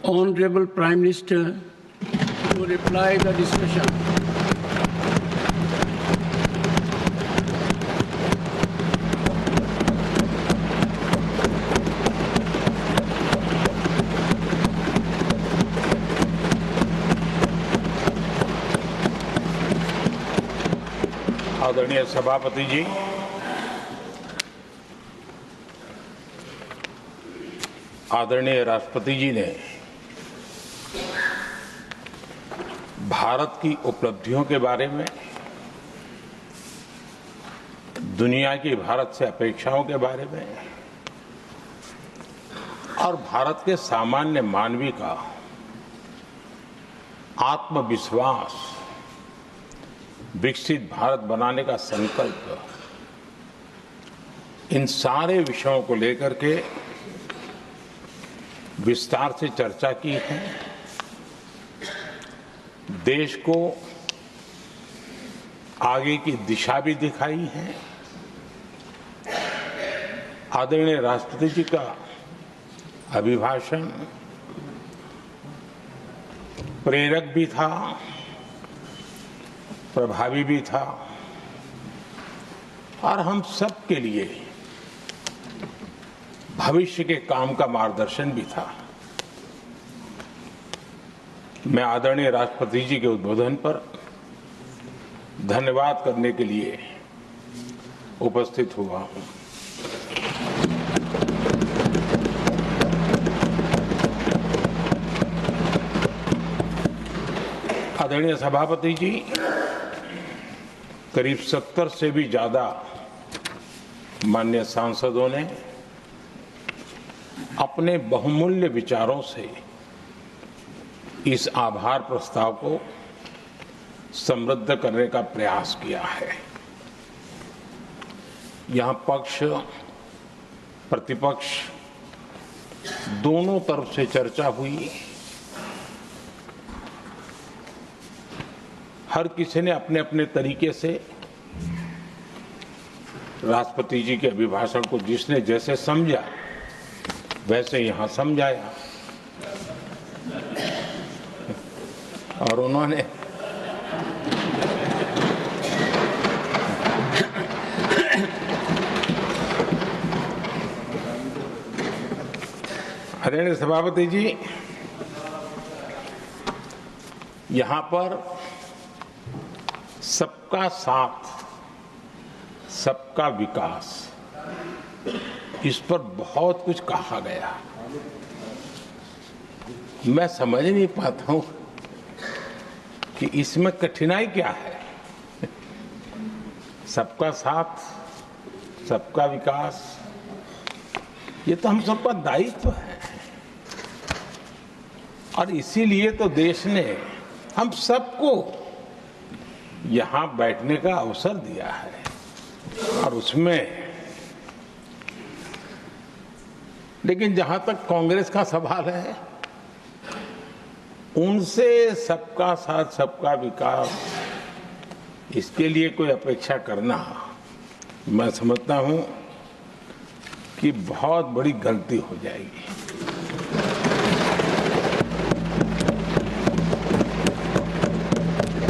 Honorable Prime Minister to reply the discussion. आदरणीय सभापति जी, आदरणीय राष्ट्रपति जी ने भारत की उपलब्धियों के बारे में, दुनिया की भारत से अपेक्षाओं के बारे में और भारत के सामान्य मानवी का आत्मविश्वास, विकसित भारत बनाने का संकल्प, इन सारे विषयों को लेकर के विस्तार से चर्चा की है। देश को आगे की दिशा भी दिखाई है। आदरणीय राष्ट्रपति जी का अभिभाषण प्रेरक भी था, प्रभावी भी था और हम सब के लिए भविष्य के काम का मार्गदर्शन भी था। मैं आदरणीय राष्ट्रपति जी के उद्बोधन पर धन्यवाद करने के लिए उपस्थित हुआ हूं। आदरणीय सभापति जी, करीब 70 से भी ज्यादा माननीय सांसदों ने अपने बहुमूल्य विचारों से इस आभार प्रस्ताव को समृद्ध करने का प्रयास किया है। यहां पक्ष प्रतिपक्ष दोनों तरफ से चर्चा हुई। हर किसी ने अपने अपने तरीके से राष्ट्रपति जी के अभिभाषण को जिसने जैसे समझा वैसे यहां समझाया और उन्होंने आदरणीय सभापति जी, यहां पर सबका साथ, सबका विकास, इस पर बहुत कुछ कहा गया। मैं समझ नहीं पाता हूं कि इसमें कठिनाई क्या है। सबका साथ, सबका विकास, ये तो हम सबका दायित्व है और इसीलिए तो देश ने हम सबको यहां बैठने का अवसर दिया है और उसमें, लेकिन जहां तक कांग्रेस का सवाल है, उनसे सबका साथ, सबका विकास, इसके लिए कोई अपेक्षा करना, मैं समझता हूं कि बहुत बड़ी गलती हो जाएगी।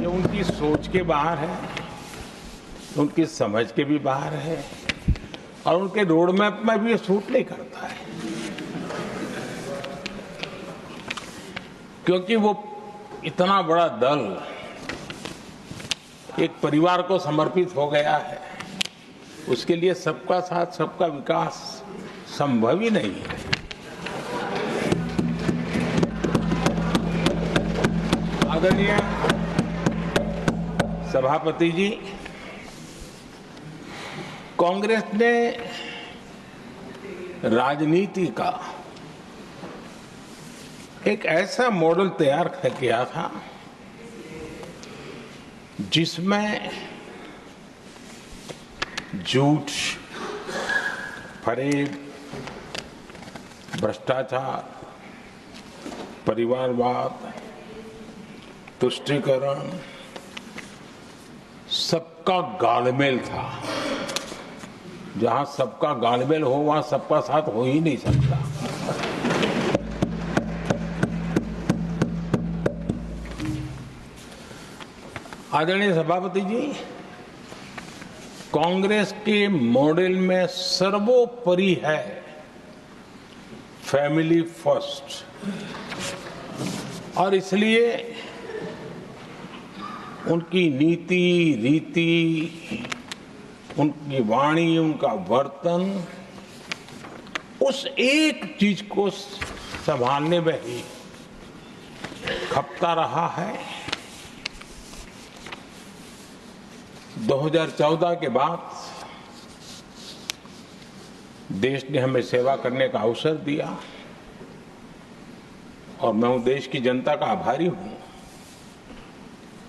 ये उनकी सोच के बाहर है, उनकी समझ के भी बाहर है और उनके रोड मैप में भी ये सूट नहीं करता है, क्योंकि वो इतना बड़ा दल एक परिवार को समर्पित हो गया है। उसके लिए सबका साथ, सबका विकास संभव ही नहीं है। आदरणीय सभापति जी, कांग्रेस ने राजनीति का एक ऐसा मॉडल तैयार किया था जिसमें झूठ, फरेब, भ्रष्टाचार, परिवारवाद, तुष्टीकरण, सबका गालमेल था। जहां सबका गालमेल हो वहां सबका साथ हो ही नहीं सकता। आदरणीय सभापति जी, कांग्रेस के मॉडल में सर्वोपरि है फैमिली फर्स्ट, और इसलिए उनकी नीति रीति, उनकी वाणी, उनका वर्तन उस एक चीज को संभालने में ही खपता रहा है। 2014 के बाद देश ने हमें सेवा करने का अवसर दिया और मैं उस देश की जनता का आभारी हूं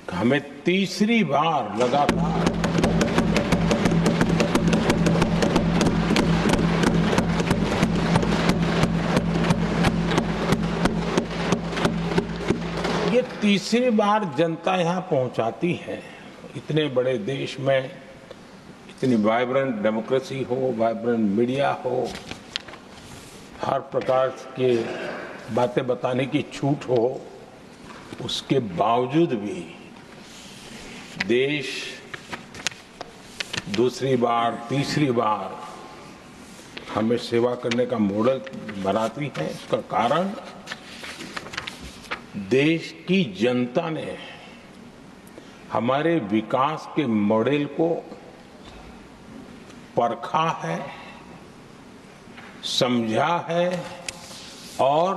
कि हमें तीसरी बार लगातार ये तीसरी बार जनता यहां पहुंचाती है। इतने बड़े देश में इतनी वाइब्रेंट डेमोक्रेसी हो, वाइब्रेंट मीडिया हो, हर प्रकार के बातें बताने की छूट हो, उसके बावजूद भी देश दूसरी बार, तीसरी बार हमें सेवा करने का मॉडल बनाती है। इसका कारण देश की जनता ने हमारे विकास के मॉडल को परखा है, समझा है और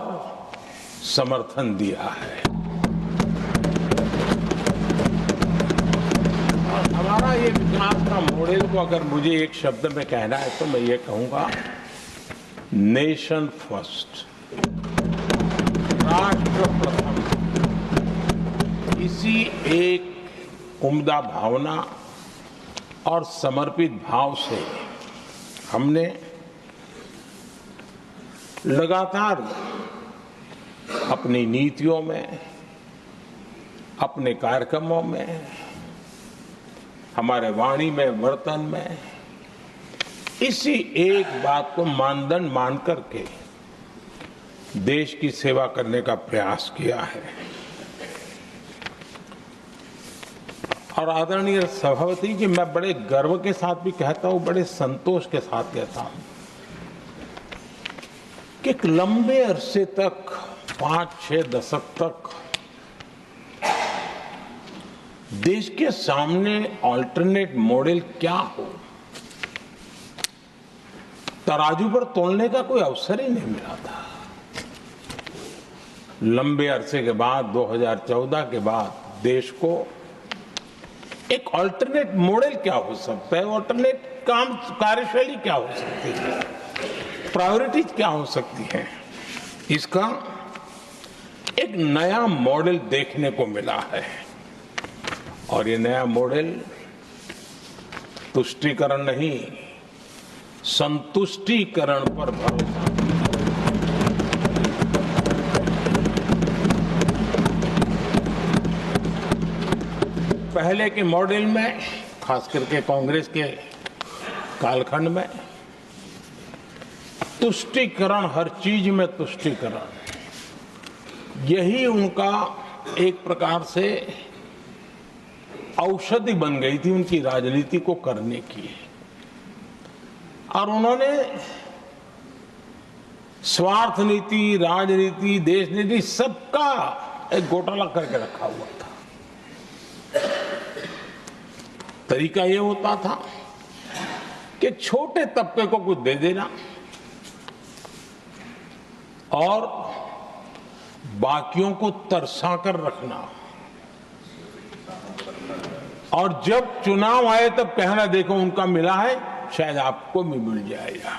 समर्थन दिया है। और हमारा ये विकास का मॉडल को अगर मुझे एक शब्द में कहना है तो मैं ये कहूंगा, नेशन फर्स्ट, राष्ट्र प्रथम। इसी एक उम्दा भावना और समर्पित भाव से हमने लगातार अपनी नीतियों में, अपने कार्यक्रमों में, हमारे वाणी में, वर्तन में इसी एक बात को मानदंड मान करके देश की सेवा करने का प्रयास किया है। और आदरणीय सभापति जी, मैं बड़े गर्व के साथ भी कहता हूं, बड़े संतोष के साथ कहता हूं कि एक लंबे अरसे तक, 5-6 दशक तक देश के सामने अल्टरनेट मॉडल क्या हो, तराजू पर तोलने का कोई अवसर ही नहीं मिला था। लंबे अरसे के बाद, 2014 के बाद देश को एक अल्टरनेट मॉडल क्या हो सकता है, अल्टरनेट काम कार्यशैली क्या हो सकती है, प्रायोरिटीज क्या हो सकती है, इसका एक नया मॉडल देखने को मिला है। और ये नया मॉडल तुष्टीकरण नहीं, संतुष्टीकरण पर भरोसा। पहले के मॉडल में, खास करके कांग्रेस के कालखंड में, तुष्टीकरण, हर चीज में तुष्टीकरण, यही उनका एक प्रकार से औषधि बन गई थी उनकी राजनीति को करने की। और उन्होंने स्वार्थ नीति, राजनीति, देश नीति सबका एक घोटाला करके रखा हुआ था। तरीका ये होता था कि छोटे तबके को कुछ दे देना और बाकियों को तरसा कर रखना, और जब चुनाव आए तब कहना, देखो उनका मिला है, शायद आपको भी मिल जाएगा।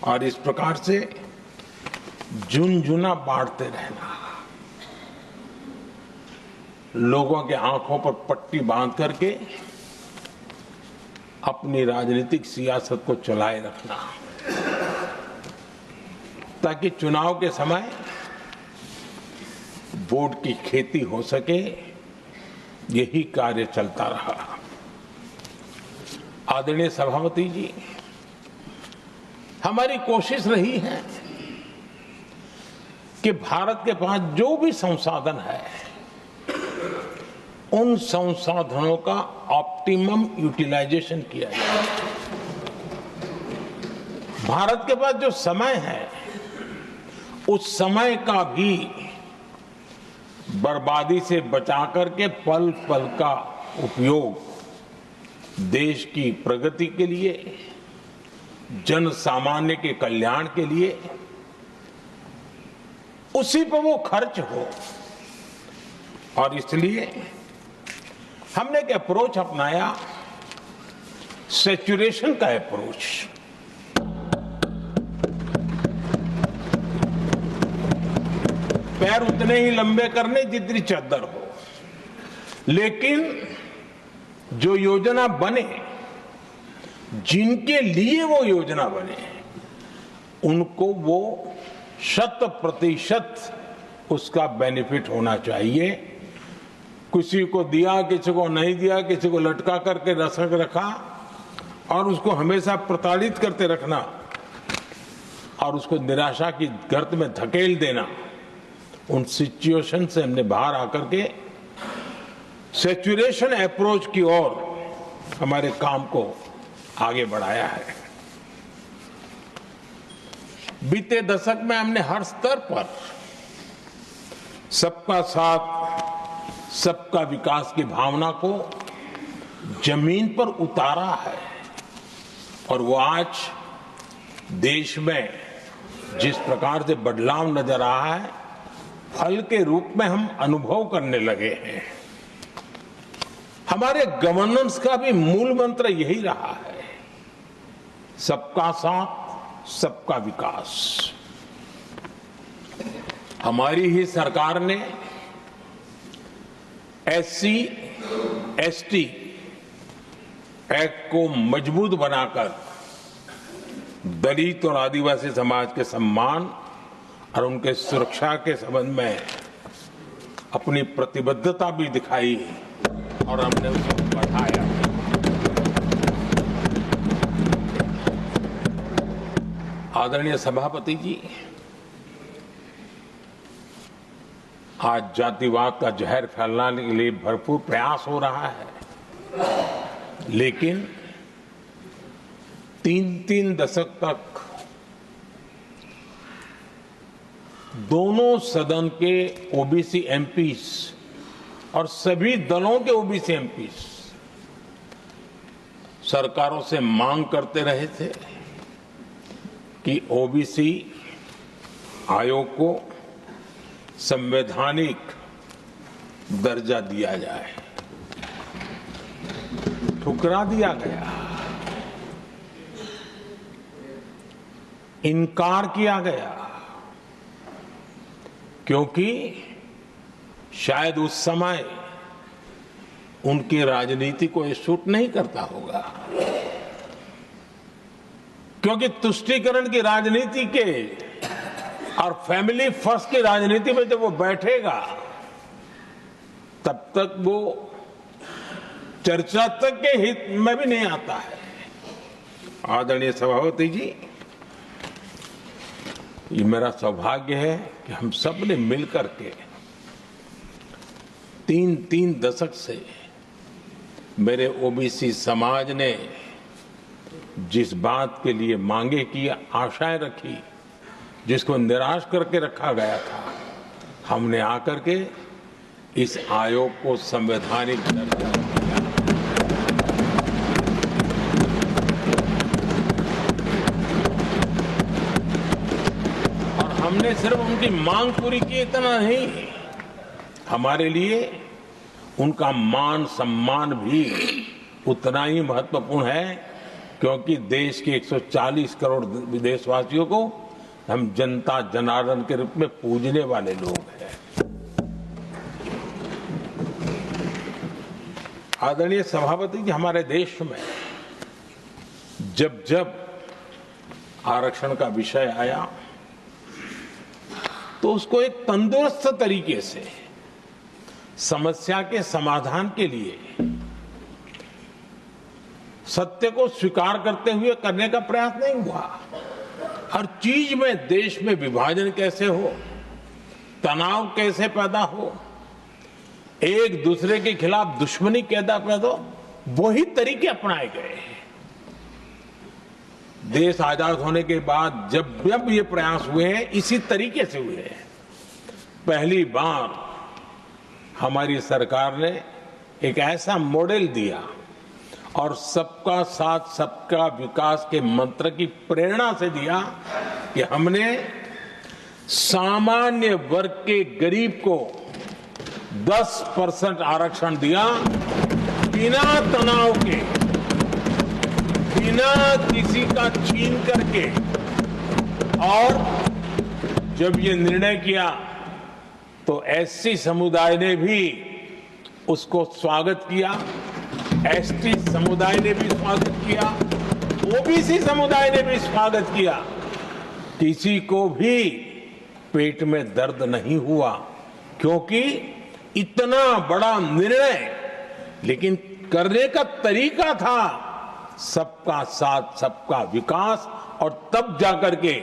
और इस प्रकार से झुनझुना बांटते रहना, लोगों के आंखों पर पट्टी बांध करके अपनी राजनीतिक सियासत को चलाए रखना, ताकि चुनाव के समय वोट की खेती हो सके। यही कार्य चलता रहा। आदरणीय सभापति जी, हमारी कोशिश रही है कि भारत के पास जो भी संसाधन है उन संसाधनों का ऑप्टिमम यूटिलाइजेशन किया जाए। भारत के पास जो समय है उस समय का भी बर्बादी से बचा करके पल पल का उपयोग देश की प्रगति के लिए, जन सामान्य के कल्याण के लिए, उसी पर वो खर्च हो। और इसलिए हमने एक अप्रोच अपनाया, सैचुरेशन का अप्रोच। पैर उतने ही लंबे करने जितनी चद्दर हो, लेकिन जो योजना बने, जिनके लिए वो योजना बने, उनको वो 100% उसका बेनिफिट होना चाहिए। किसी को दिया, किसी को नहीं दिया, किसी को लटका करके रखा और उसको हमेशा प्रताड़ित करते रखना और उसको निराशा की गर्त में धकेल देना, उन सिचुएशन से हमने बाहर आकर के सैचुरेशन अप्रोच की ओर हमारे काम को आगे बढ़ाया है। बीते दशक में हमने हर स्तर पर सबका साथ, सबका विकास की भावना को जमीन पर उतारा है और वो आज देश में जिस प्रकार से बदलाव नजर आ रहा है, फल के रूप में हम अनुभव करने लगे हैं। हमारे गवर्नेंस का भी मूल मंत्र यही रहा है, सबका साथ, सबका विकास। हमारी ही सरकार ने SC, ST एक्ट को मजबूत बनाकर दलित और आदिवासी समाज के सम्मान और उनके सुरक्षा के संबंध में अपनी प्रतिबद्धता भी दिखाई और हमने उसको बढ़ाया। आदरणीय सभापति जी, आज जातिवाद का जहर फैलाने के लिए भरपूर प्रयास हो रहा है, लेकिन 3 दशक तक दोनों सदन के ओबीसी एमपीज और सभी दलों के ओबीसी एमपीज सरकारों से मांग करते रहे थे कि ओबीसी आयोग को संवैधानिक दर्जा दिया जाए। ठुकरा दिया गया, इनकार किया गया, क्योंकि शायद उस समय उनकी राजनीति को ये सूट नहीं करता होगा, क्योंकि तुष्टीकरण की राजनीति के और फैमिली फर्स्ट की राजनीति में जब वो बैठेगा तब तक वो चर्चा तक के हित में भी नहीं आता है। आदरणीय सभापति जी, ये मेरा सौभाग्य है कि हम सब ने मिलकर के 3 दशक से मेरे ओबीसी समाज ने जिस बात के लिए मांगे की, आशाएं रखी, जिसको निराश करके रखा गया था, हमने आकर के इस आयोग को संवैधानिक दर्जा दिया। और हमने सिर्फ उनकी मांग पूरी की इतना नहीं, हमारे लिए उनका मान सम्मान भी उतना ही महत्वपूर्ण है, क्योंकि देश के 140 करोड़ देशवासियों को हम जनता जनार्दन के रूप में पूजने वाले लोग हैं। आदरणीय सभापति जी, हमारे देश में जब जब आरक्षण का विषय आया तो उसको एक तंदुरुस्त तरीके से समस्या के समाधान के लिए सत्य को स्वीकार करते हुए करने का प्रयास नहीं हुआ। हर चीज में देश में विभाजन कैसे हो, तनाव कैसे पैदा हो, एक दूसरे के खिलाफ दुश्मनी पैदा कर दो, वही तरीके अपनाए गए। देश आजाद होने के बाद जब ये प्रयास हुए हैं, इसी तरीके से हुए हैं। पहली बार हमारी सरकार ने एक ऐसा मॉडल दिया और सबका साथ सबका विकास के मंत्र की प्रेरणा से दिया कि हमने सामान्य वर्ग के गरीब को 10% आरक्षण दिया, बिना तनाव के, बिना किसी का छीन करके। और जब ये निर्णय किया तो एससी समुदाय ने भी उसको स्वागत किया, एसटी समुदाय ने भी स्वागत किया, ओबीसी समुदाय ने भी स्वागत किया। किसी को भी पेट में दर्द नहीं हुआ, क्योंकि इतना बड़ा निर्णय, लेकिन करने का तरीका था सबका साथ सबका विकास। और तब जाकर के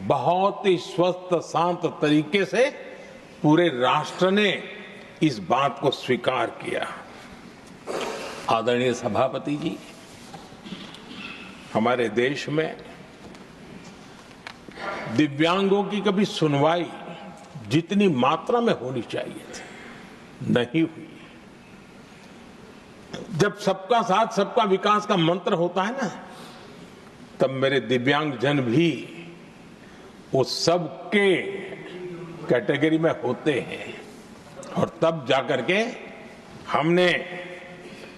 बहुत ही स्वस्थ शांत तरीके से पूरे राष्ट्र ने इस बात को स्वीकार किया। आदरणीय सभापति जी, हमारे देश में दिव्यांगों की कभी सुनवाई जितनी मात्रा में होनी चाहिए थी, नहीं हुई। जब सबका साथ सबका विकास का मंत्र होता है ना, तब मेरे दिव्यांग जन भी उस सबके कैटेगरी में होते हैं। और तब जाकर के हमने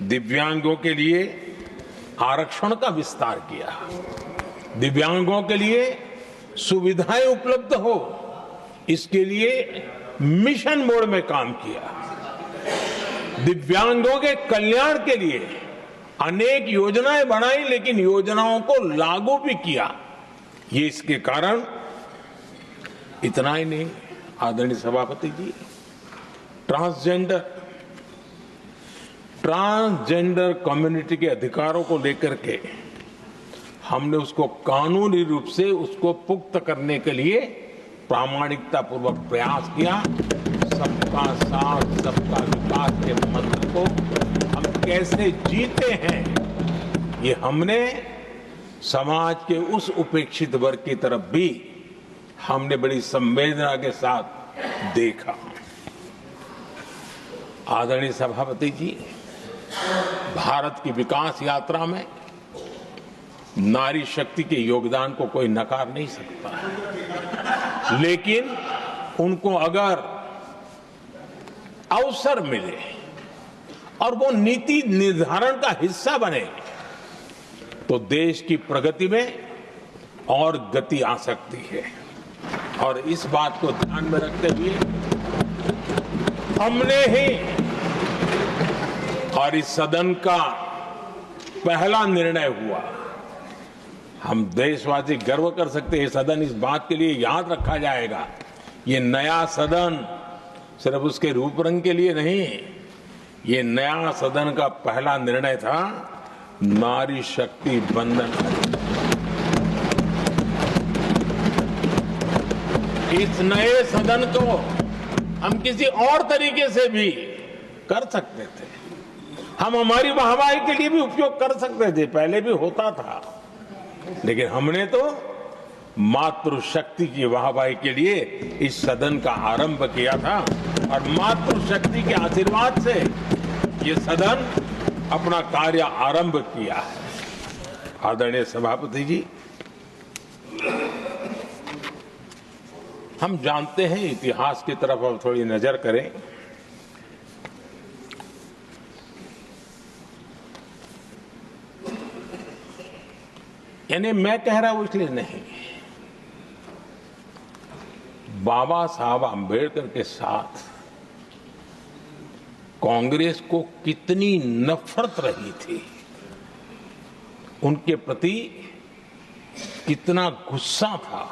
दिव्यांगों के लिए आरक्षण का विस्तार किया, दिव्यांगों के लिए सुविधाएं उपलब्ध हो, इसके लिए मिशन मोड में काम किया। दिव्यांगों के कल्याण के लिए अनेक योजनाएं बनाई, लेकिन योजनाओं को लागू भी किया। ये इसके कारण इतना ही नहीं, आदरणीय सभापति जी, ट्रांसजेंडर कम्युनिटी के अधिकारों को लेकर के हमने उसको कानूनी रूप से उसको पुख्त करने के लिए प्रामाणिकता पूर्वक प्रयास किया। सबका साथ सबका विकास के मंत्र को हम कैसे जीते हैं, ये हमने समाज के उस उपेक्षित वर्ग की तरफ भी हमने बड़ी संवेदना के साथ देखा। आदरणीय सभापति जी, भारत की विकास यात्रा में नारी शक्ति के योगदान को कोई नकार नहीं सकता, लेकिन उनको अगर अवसर मिले और वो नीति निर्धारण का हिस्सा बने तो देश की प्रगति में और गति आ सकती है। और इस बात को ध्यान में रखते हुए हमने ही और इस सदन का पहला निर्णय हुआ, हम देशवासी गर्व कर सकते हैं, सदन इस बात के लिए याद रखा जाएगा, ये नया सदन सिर्फ उसके रूप रंग के लिए नहीं, ये नया सदन का पहला निर्णय था नारी शक्ति बंधन। इस नए सदन को हम किसी और तरीके से भी कर सकते थे, हम हमारी वाहवाही के लिए भी उपयोग कर सकते थे, पहले भी होता था, लेकिन हमने तो मातृशक्ति की वाहवाही के लिए इस सदन का आरंभ किया था। और मातृशक्ति के आशीर्वाद से ये सदन अपना कार्य आरंभ किया है। आदरणीय सभापति जी, हम जानते हैं, इतिहास की तरफ अब थोड़ी नजर करें। यानी मैं कह रहा हूं इसलिए नहीं, बाबा साहब आंबेडकर के साथ कांग्रेस को कितनी नफरत रही थी, उनके प्रति कितना गुस्सा था,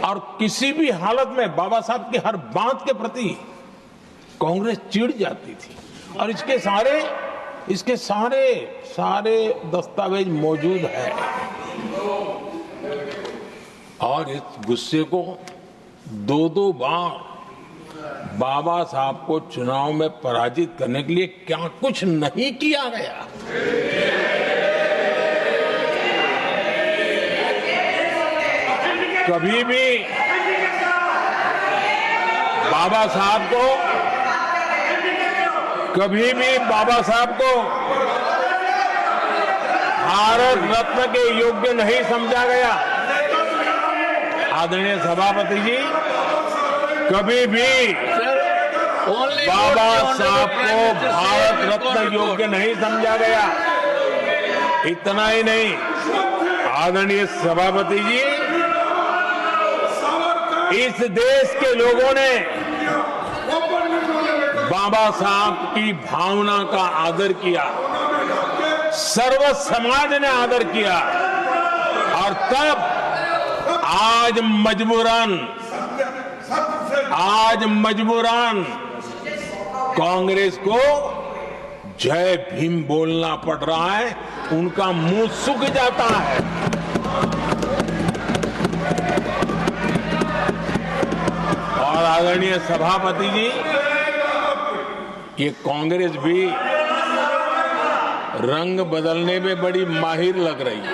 और किसी भी हालत में बाबा साहब की हर बात के प्रति कांग्रेस चिढ़ जाती थी। और इसके सारे दस्तावेज मौजूद है। और इस गुस्से को दो बार बाबा साहब को चुनाव में पराजित करने के लिए क्या कुछ नहीं किया गया। कभी भी बाबा साहब को भारत रत्न के योग्य नहीं समझा गया। आदरणीय सभापति जी, कभी भी बाबा साहब को भारत रत्न योग्य नहीं समझा गया। इतना ही नहीं, आदरणीय सभापति जी, इस देश के लोगों ने बाबा साहब की भावना का आदर किया, सर्व समाज ने आदर किया, और तब आज मजबूरन कांग्रेस को जय भीम बोलना पड़ रहा है, उनका मुंह सूख जाता है। और आदरणीय सभापति जी, ये कांग्रेस भी रंग बदलने में बड़ी माहिर लग रही है।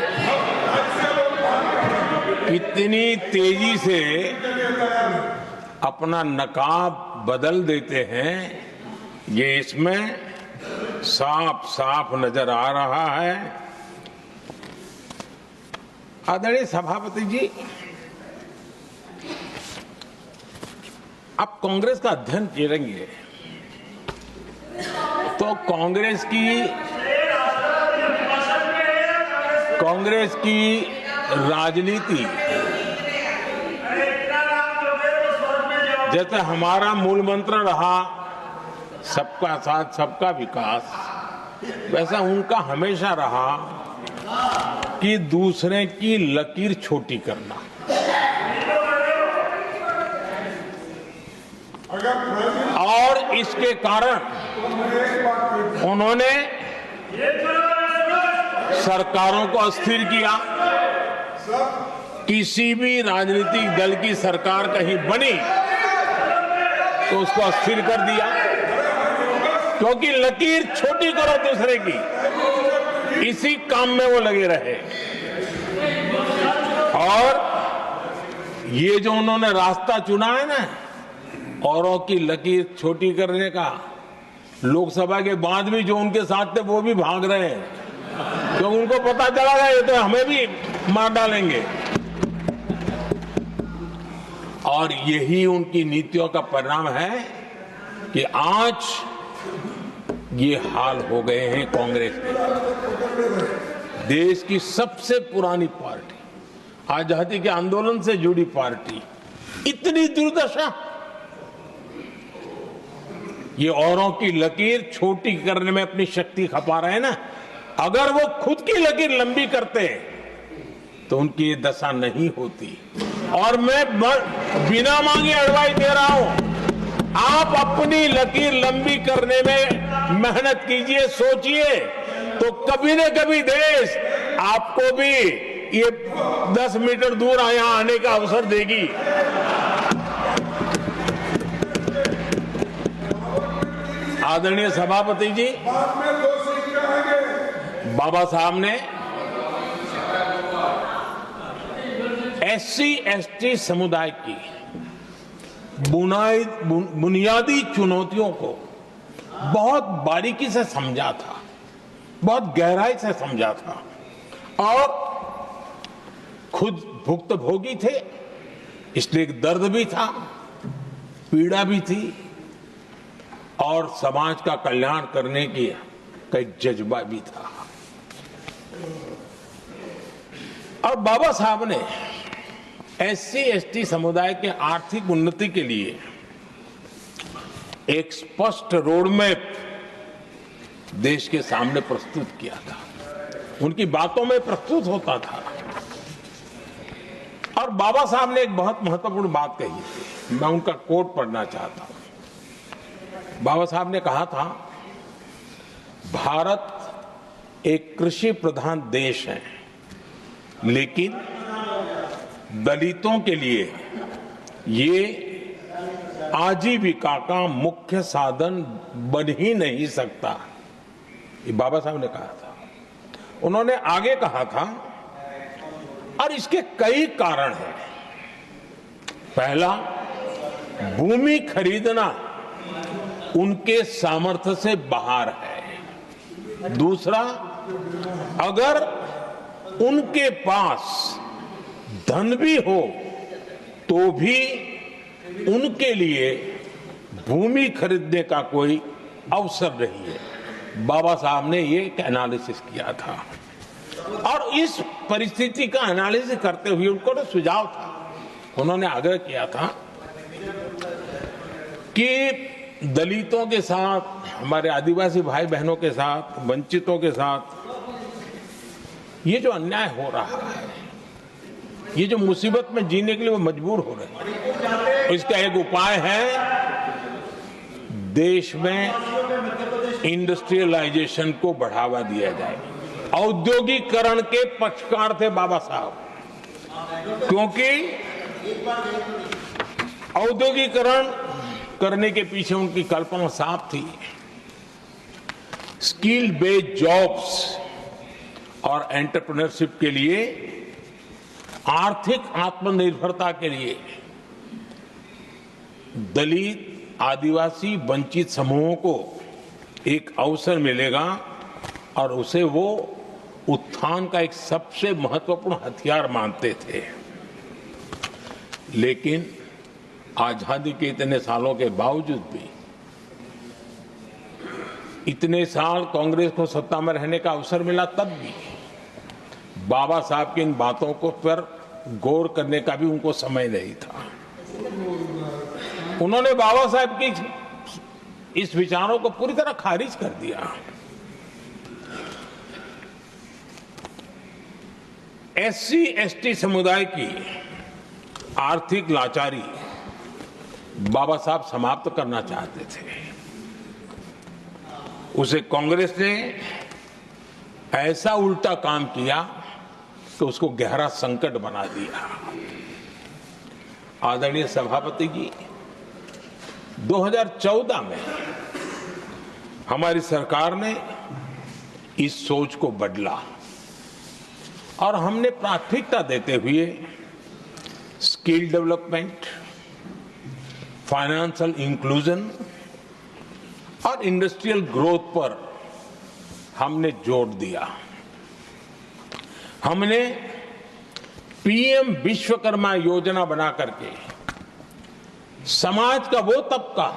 इतनी तेजी से अपना नकाब बदल देते हैं, ये इसमें साफ साफ नजर आ रहा है। आदरणीय सभापति जी, आप कांग्रेस का अध्ययन करेंगे तो कांग्रेस की राजनीति, जैसे हमारा मूल मंत्र रहा सबका साथ सबका विकास, वैसा उनका हमेशा रहा कि दूसरे की लकीर छोटी करना। और इसके कारण उन्होंने सरकारों को अस्थिर किया। किसी भी राजनीतिक दल की सरकार कहीं बनी तो उसको अस्थिर कर दिया, क्योंकि लकीर छोटी करो दूसरे की, इसी काम में वो लगे रहे। और ये जो उन्होंने रास्ता चुना है ना, औरों की लकीर छोटी करने का, लोकसभा के बाद भी जो उनके साथ थे वो भी भाग रहे हैं, क्योंकि उनको पता चला गया ये तो हमें भी मार डालेंगे। और यही उनकी नीतियों का परिणाम है कि आज ये हाल हो गए हैं कांग्रेस के। देश की सबसे पुरानी पार्टी, आजादी के आंदोलन से जुड़ी पार्टी, इतनी दुर्दशा। ये औरों की लकीर छोटी करने में अपनी शक्ति खपा रहे हैं ना। अगर वो खुद की लकीर लंबी करते तो उनकी ये दशा नहीं होती। और मैं बिना मांगे एडवाइस दे रहा हूं, आप अपनी लकीर लंबी करने में मेहनत कीजिए, सोचिए, तो कभी न कभी देश आपको भी ये 10 मीटर दूर यहां आने का अवसर देगी। आदरणीय सभापति जी, बाबा साहब ने SC/ST समुदाय की बुनियादी चुनौतियों को बहुत बारीकी से समझा था, बहुत गहराई से समझा था, और खुद भुक्तभोगी थे, इसलिए दर्द भी था, पीड़ा भी थी, और समाज का कल्याण करने की का एक जज्बा भी था। और बाबा साहब ने SC/ST समुदाय के आर्थिक उन्नति के लिए एक स्पष्ट रोडमैप देश के सामने प्रस्तुत किया था। उनकी बातों में प्रस्तुत होता था। और बाबा साहब ने एक बहुत महत्वपूर्ण बात कही थी, मैं उनका कोट पढ़ना चाहता हूं। बाबा साहब ने कहा था, भारत एक कृषि प्रधान देश है, लेकिन दलितों के लिए ये आजीविका का मुख्य साधन बन ही नहीं सकता, ये बाबा साहब ने कहा था। उन्होंने आगे कहा था, और इसके कई कारण हैं। पहला, भूमि खरीदना उनके सामर्थ्य से बाहर है। दूसरा, अगर उनके पास धन भी हो तो भी उनके लिए भूमि खरीदने का कोई अवसर नहीं है। बाबा साहब ने ये एक एनालिसिस किया था, और इस परिस्थिति का एनालिसिस करते हुए उनको तो सुझाव था, उन्होंने आग्रह किया था कि दलितों के साथ, हमारे आदिवासी भाई बहनों के साथ, वंचितों के साथ ये जो अन्याय हो रहा है, ये जो मुसीबत में जीने के लिए वो मजबूर हो रहे हैं, इसका एक उपाय है देश में इंडस्ट्रियलाइजेशन को बढ़ावा दिया जाए। औद्योगिकरण के पक्षकार थे बाबा साहब, क्योंकि औद्योगिकरण करने के पीछे उनकी कल्पना साफ थी। स्किल बेस्ड जॉब्स और एंटरप्रेन्योरशिप के लिए, आर्थिक आत्मनिर्भरता के लिए दलित, आदिवासी, वंचित समूहों को एक अवसर मिलेगा और उसे वो उत्थान का एक सबसे महत्वपूर्ण हथियार मानते थे। लेकिन आजादी के इतने सालों के बावजूद भी, इतने साल कांग्रेस को सत्ता में रहने का अवसर मिला, तब भी बाबा साहब की इन बातों को पर गौर करने का भी उनको समय नहीं था। उन्होंने बाबा साहब की इस विचारों को पूरी तरह खारिज कर दिया। एससी एसटी समुदाय की आर्थिक लाचारी बाबा साहब समाप्त करना चाहते थे। उसे कांग्रेस ने ऐसा उल्टा काम किया कि उसको गहरा संकट बना दिया। आदरणीय सभापति जी, 2014 में हमारी सरकार ने इस सोच को बदला और हमने प्राथमिकता देते हुए स्किल डेवलपमेंट, फाइनेंशियल इंक्लूजन और इंडस्ट्रियल ग्रोथ पर हमने जोर दिया। हमने पीएम विश्वकर्मा योजना बना करके समाज का वो तबका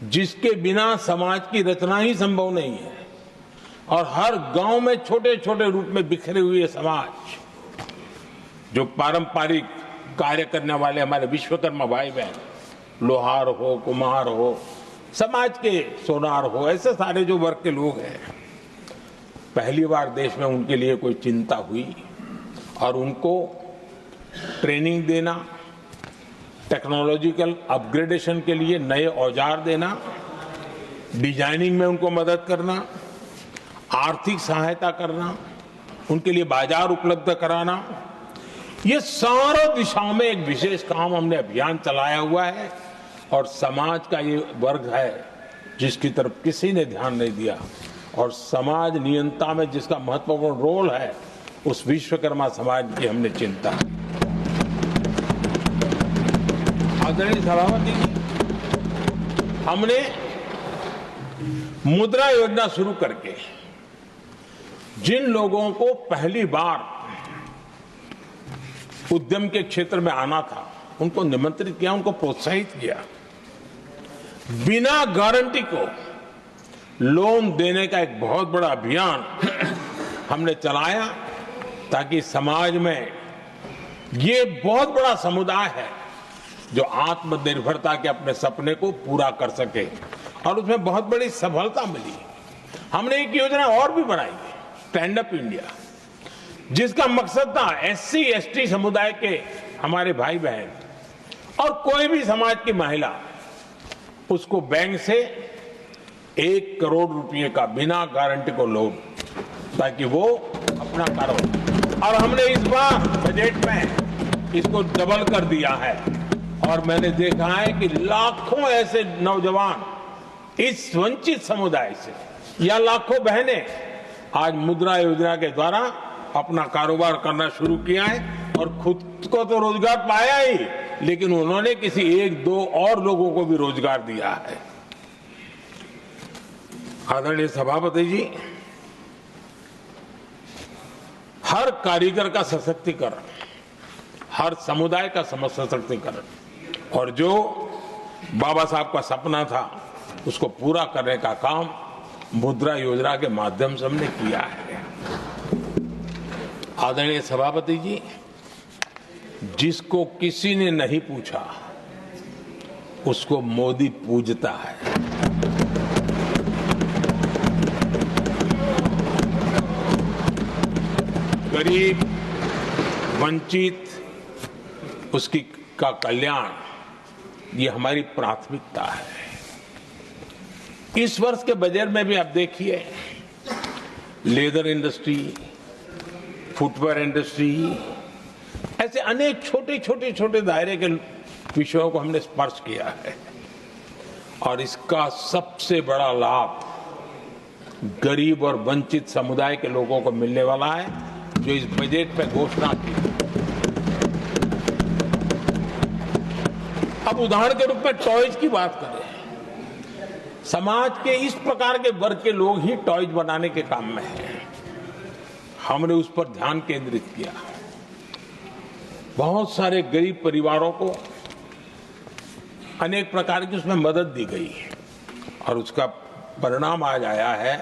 जिसके बिना समाज की रचना ही संभव नहीं है, और हर गांव में छोटे छोटे रूप में बिखरे हुए समाज, जो पारंपरिक कार्य करने वाले हमारे विश्वकर्मा भाई बहन, लोहार हो, कुम्हार हो, समाज के सोनार हो, ऐसे सारे जो वर्ग के लोग हैं, पहली बार देश में उनके लिए कोई चिंता हुई और उनको ट्रेनिंग देना, टेक्नोलॉजिकल अपग्रेडेशन के लिए नए औजार देना, डिजाइनिंग में उनको मदद करना, आर्थिक सहायता करना, उनके लिए बाजार उपलब्ध कराना, ये सारा दिशाओं में एक विशेष काम हमने अभियान चलाया हुआ है। और समाज का ये वर्ग है जिसकी तरफ किसी ने ध्यान नहीं दिया, और समाज नियंत्रण में जिसका महत्वपूर्ण रोल है, उस विश्वकर्मा समाज की हमने चिंता। आदरणीय सभापति जी, हमने मुद्रा योजना शुरू करके जिन लोगों को पहली बार उद्यम के क्षेत्र में आना था, उनको निमंत्रित किया, उनको प्रोत्साहित किया। बिना गारंटी को लोन देने का एक बहुत बड़ा अभियान हमने चलाया, ताकि समाज में ये बहुत बड़ा समुदाय है जो आत्मनिर्भरता के अपने सपने को पूरा कर सके, और उसमें बहुत बड़ी सफलता मिली। हमने एक योजना और भी बनाई, स्टैंड अप इंडिया, जिसका मकसद था एससी एसटी समुदाय के हमारे भाई बहन और कोई भी समाज की महिला, उसको बैंक से 1 करोड़ रुपए का बिना गारंटी को लोन, ताकि वो अपना कारोबार, और हमने इस बार बजट में इसको डबल कर दिया है और मैंने देखा है कि लाखों ऐसे नौजवान इस वंचित समुदाय से या लाखों बहनें आज मुद्रा योजना के द्वारा अपना कारोबार करना शुरू किया है और खुद को तो रोजगार पाया ही, लेकिन उन्होंने किसी एक दो और लोगों को भी रोजगार दिया है। आदरणीय सभापति जी, हर कारीगर का सशक्तिकरण, हर समुदाय का सशक्तिकरण और जो बाबा साहब का सपना था उसको पूरा करने का काम मुद्रा योजना के माध्यम से हमने किया है। आदरणीय सभापति जी, जिसको किसी ने नहीं पूछा उसको मोदी पूजता है। गरीब, वंचित, उसकी का कल्याण ये हमारी प्राथमिकता है। इस वर्ष के बजट में भी आप देखिए, लेदर इंडस्ट्री, फुटवेयर इंडस्ट्री, ऐसे अनेक छोटे दायरे के विषयों को हमने स्पर्श किया है और इसका सबसे बड़ा लाभ गरीब और वंचित समुदाय के लोगों को मिलने वाला है, जो इस बजट पे घोषणा की। अब उदाहरण के रूप में टॉयज की बात करें, समाज के इस प्रकार के वर्ग के लोग ही टॉयज बनाने के काम में हैं। हमने उस पर ध्यान केंद्रित किया। बहुत सारे गरीब परिवारों को अनेक प्रकार की उसमें मदद दी गई और उसका परिणाम आज आया है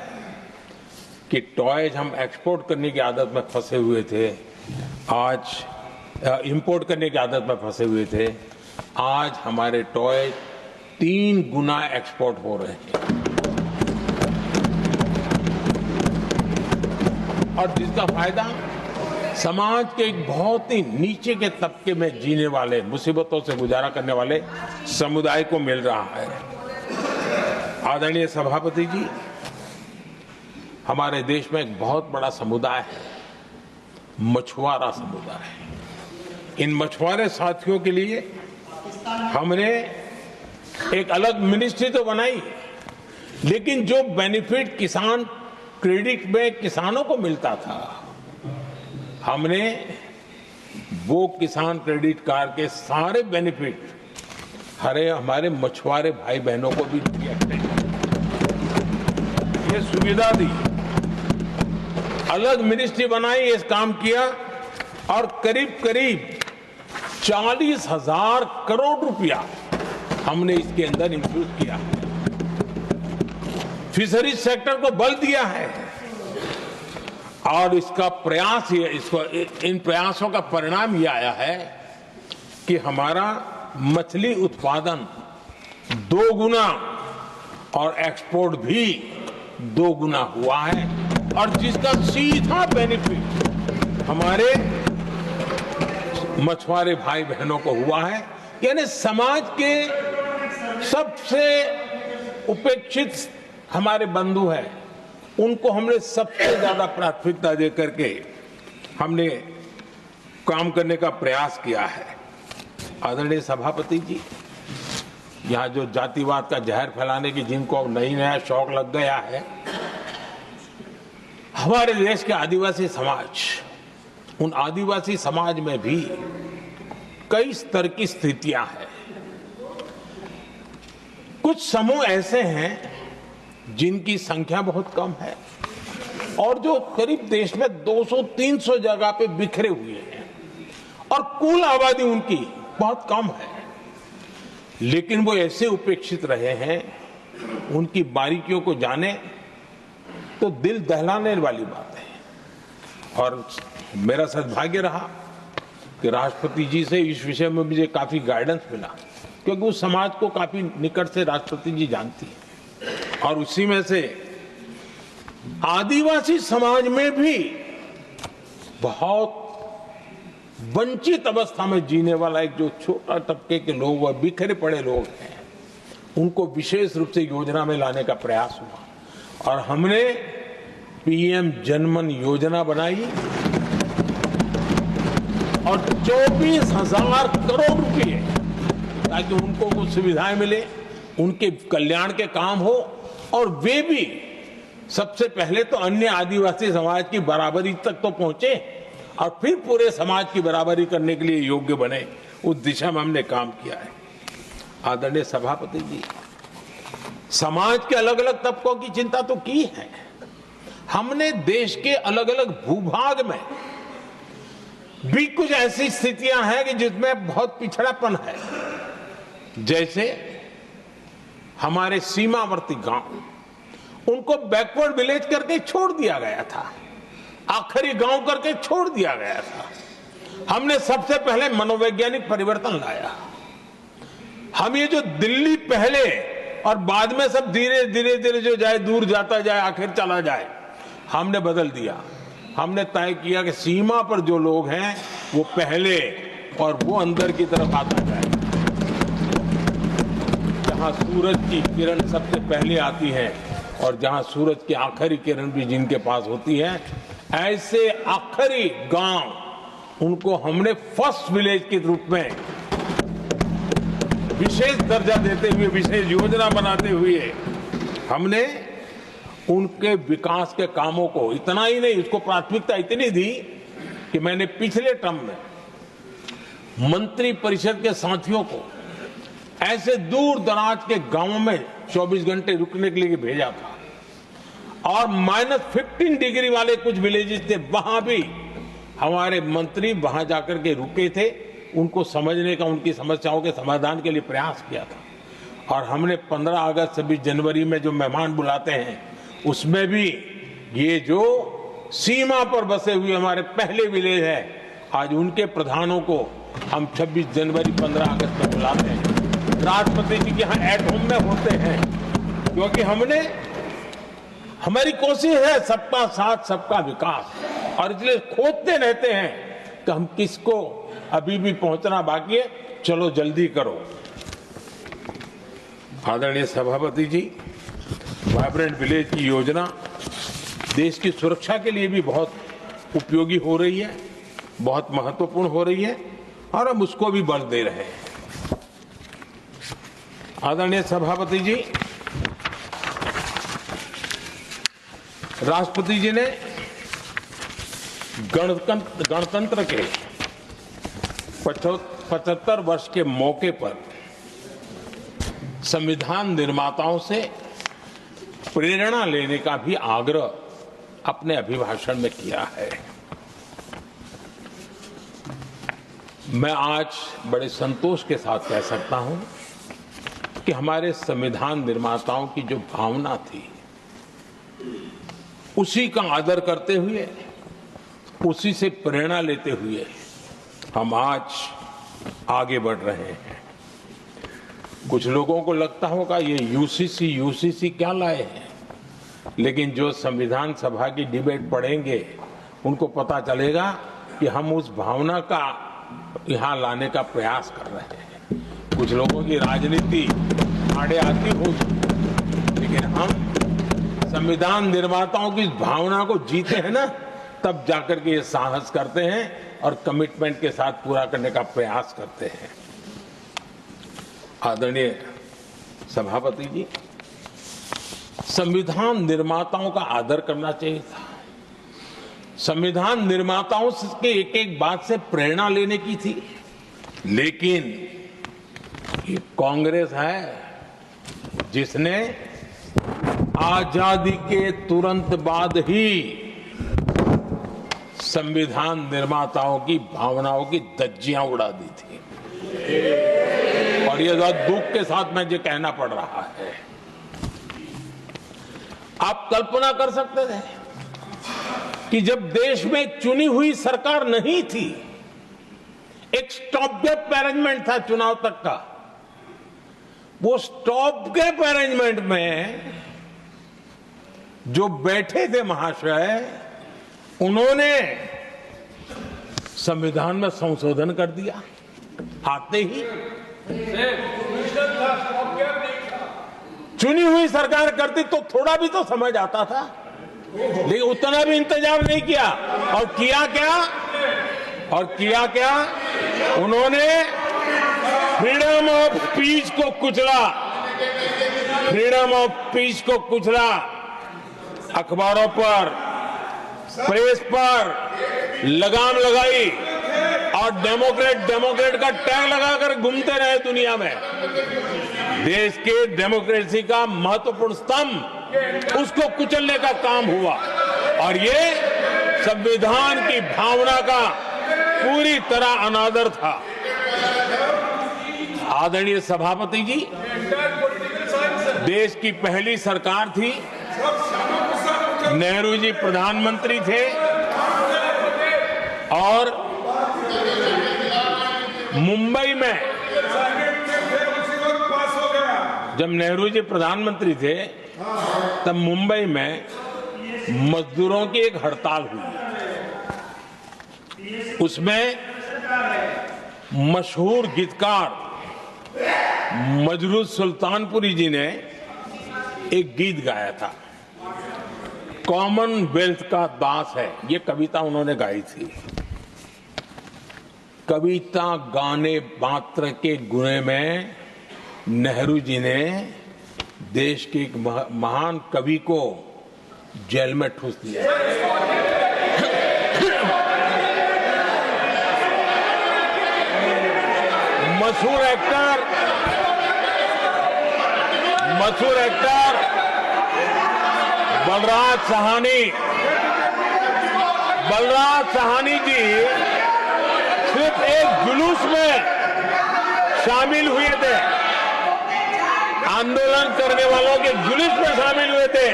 कि टॉयज हम एक्सपोर्ट करने की आदत में फंसे हुए थे, आज इंपोर्ट करने की आदत में फंसे हुए थे, आज हमारे टॉय 3 गुना एक्सपोर्ट हो रहे हैं और जिसका फायदा समाज के एक बहुत ही नीचे के तबके में जीने वाले, मुसीबतों से गुजारा करने वाले समुदाय को मिल रहा है। आदरणीय सभापति जी, हमारे देश में एक बहुत बड़ा समुदाय है, मछुआरा समुदाय। इन मछुआरे साथियों के लिए हमने एक अलग मिनिस्ट्री तो बनाई, लेकिन जो बेनिफिट किसान क्रेडिट में किसानों को मिलता था, हमने वो किसान क्रेडिट कार्ड के सारे बेनिफिट हमारे मछुआरे भाई बहनों को भी दिया, ये सुविधा दी। अलग मिनिस्ट्री बनाई, ये काम किया और करीब 40,000 करोड़ रुपया हमने इसके अंदर इंफ्यूज किया। फिशरीज सेक्टर को बल दिया है और इसका प्रयास इन प्रयासों का परिणाम ये आया है कि हमारा मछली उत्पादन 2 गुना और एक्सपोर्ट भी 2 गुना हुआ है और जिसका सीधा बेनिफिट हमारे मछुआरे भाई बहनों को हुआ है। यानी समाज के सबसे उपेक्षित हमारे बंधु हैं, उनको हमने सबसे ज्यादा प्राथमिकता दे करके हमने काम करने का प्रयास किया है। आदरणीय सभापति जी, यहाँ जो जातिवाद का जहर फैलाने की जिनको नया शौक लग गया है, हमारे देश के आदिवासी समाज, उन आदिवासी समाज में भी कई स्तर की स्थितियां हैं। कुछ समूह ऐसे हैं जिनकी संख्या बहुत कम है और जो करीब देश में 200-300 जगह पे बिखरे हुए हैं और कुल आबादी उनकी बहुत कम है, लेकिन वो ऐसे उपेक्षित रहे हैं, उनकी बारीकियों को जाने तो दिल दहलाने वाली बात है। और मेरा सद्भाग्य रहा कि राष्ट्रपति जी से इस विषय में मुझे काफी गाइडेंस मिला, क्योंकि उस समाज को काफी निकट से राष्ट्रपति जी जानती है और उसी में से आदिवासी समाज में भी बहुत वंचित अवस्था में जीने वाला एक जो छोटा तबके के लोग व बिखरे पड़े लोग हैं, उनको विशेष रूप से योजना में लाने का प्रयास हुआ और हमने पीएम जनमन योजना बनाई और 24,000 करोड़ रुपए ताकि उनको कुछ सुविधाएं मिले, उनके कल्याण के काम हो और वे भी सबसे पहले तो अन्य आदिवासी समाज की बराबरी तक तो पहुंचे और फिर पूरे समाज की बराबरी करने के लिए योग्य बने। उस दिशा में हमने काम किया है। आदरणीय सभापति जी, समाज के अलग अलग तबकों की चिंता तो की है। हमने देश के अलग अलग भूभाग में भी कुछ ऐसी स्थितियां हैं कि जिसमें बहुत पिछड़ापन है। जैसे हमारे सीमावर्ती गांव, उनको बैकवर्ड विलेज करके छोड़ दिया गया था, आखिरी गांव करके छोड़ दिया गया था। हमने सबसे पहले मनोवैज्ञानिक परिवर्तन लाया। हम ये जो दिल्ली पहले और बाद में सब धीरे धीरे जो जाए दूर जाता जाए आखिर चला जाए, हमने बदल दिया। हमने तय किया कि सीमा पर जो लोग हैं वो पहले और वो अंदर की तरफ आता जाए। जहां सूरज की किरण सबसे पहले आती है और जहां सूरज की आखिरी किरण भी जिनके पास होती है, ऐसे आखिरी गांव उनको हमने फर्स्ट विलेज के रूप में विशेष दर्जा देते हुए, विशेष योजना बनाते हुए हमने उनके विकास के कामों को, इतना ही नहीं, उसको प्राथमिकता इतनी दी कि मैंने पिछले टर्म में मंत्री परिषद के साथियों को ऐसे दूर दराज के गांवों में 24 घंटे रुकने के लिए भेजा था और -15 डिग्री वाले कुछ विलेजेस थे, वहां भी हमारे मंत्री वहां जाकर के रुके थे, उनको समझने का, उनकी समस्याओं के समाधान के लिए प्रयास किया था। और हमने 15 अगस्त 26 जनवरी में जो मेहमान बुलाते हैं, उसमें भी ये जो सीमा पर बसे हुए हमारे पहले विलेज है, आज उनके प्रधानों को हम 26 जनवरी 15 अगस्त में बुलाते हैं। राष्ट्रपति जी के यहाँ एट होम में होते हैं, क्योंकि हमारी कोशिश है सबका साथ सबका विकास, और इसलिए खोजते रहते हैं कि हम किसको, अभी भी पहुंचना बाकी है, चलो जल्दी करो। आदरणीय सभापति जी, वाइब्रेंट विलेज की योजना देश की सुरक्षा के लिए भी बहुत उपयोगी हो रही है, बहुत महत्वपूर्ण हो रही है और हम उसको भी बल दे रहे हैं। आदरणीय सभापति जी, राष्ट्रपति जी ने गणतंत्र के 75 वर्ष के मौके पर संविधान निर्माताओं से प्रेरणा लेने का भी आग्रह अपने अभिभाषण में किया है। मैं आज बड़े संतोष के साथ कह सकता हूं कि हमारे संविधान निर्माताओं की जो भावना थी, उसी का आदर करते हुए, उसी से प्रेरणा लेते हुए हम आज आगे बढ़ रहे हैं। कुछ लोगों को लगता होगा ये यूसीसी क्या लाए हैं, लेकिन जो संविधान सभा की डिबेट पढ़ेंगे उनको पता चलेगा कि हम उस भावना का यहां लाने का प्रयास कर रहे हैं। कुछ लोगों की राजनीति आड़े आती होगी, लेकिन हम संविधान निर्माताओं की भावना को जीते हैं ना, तब जाकर के ये साहस करते हैं और कमिटमेंट के साथ पूरा करने का प्रयास करते हैं। आदरणीय सभापति जी, संविधान निर्माताओं का आदर करना चाहिए था। संविधान निर्माताओं के एक एक बात से प्रेरणा लेने की थी, लेकिन ये कांग्रेस है जिसने आजादी के तुरंत बाद ही संविधान निर्माताओं की भावनाओं की धज्जियां उड़ा दी थी। और ये दुख के साथ मैं ये कहना पड़ रहा है। आप कल्पना कर सकते थे कि जब देश में चुनी हुई सरकार नहीं थी, एक स्टॉप गैप अरेंजमेंट था चुनाव तक का, वो स्टॉप गैप अरेंजमेंट में जो बैठे थे महाशय, उन्होंने संविधान में संशोधन कर दिया आते ही। चुनी हुई सरकार करती तो थोड़ा भी तो समझ आता था, लेकिन उतना भी इंतजाम नहीं किया। और किया क्या, उन्होंने फ्रीडम ऑफ स्पीच को कुचला, फ्रीडम ऑफ स्पीच को कुचला, अखबारों पर, प्रेस पर लगाम लगाई और डेमोक्रेट का टैग लगाकर घूमते रहे दुनिया में। देश के डेमोक्रेसी का महत्वपूर्ण स्तंभ, उसको कुचलने का काम हुआ और ये संविधान की भावना का पूरी तरह अनादर था। आदरणीय सभापति जी, देश की पहली सरकार थी, नेहरू जी प्रधानमंत्री थे और मुंबई में जब नेहरू जी प्रधानमंत्री थे तब मुंबई में मजदूरों की एक हड़ताल हुई। उसमें मशहूर गीतकार मजरूह सुल्तानपुरी जी ने एक गीत गाया था, कॉमनवेल्थ का दास है, ये कविता उन्होंने गाई थी। कविता गाने मात्र के गुणे में नेहरू जी ने देश के एक महान कवि को जेल में ठूस दिया। मशहूर एक्टर बलराज साहनी जी सिर्फ एक जुलूस में शामिल हुए थे, आंदोलन करने वालों के जुलूस में शामिल हुए थे,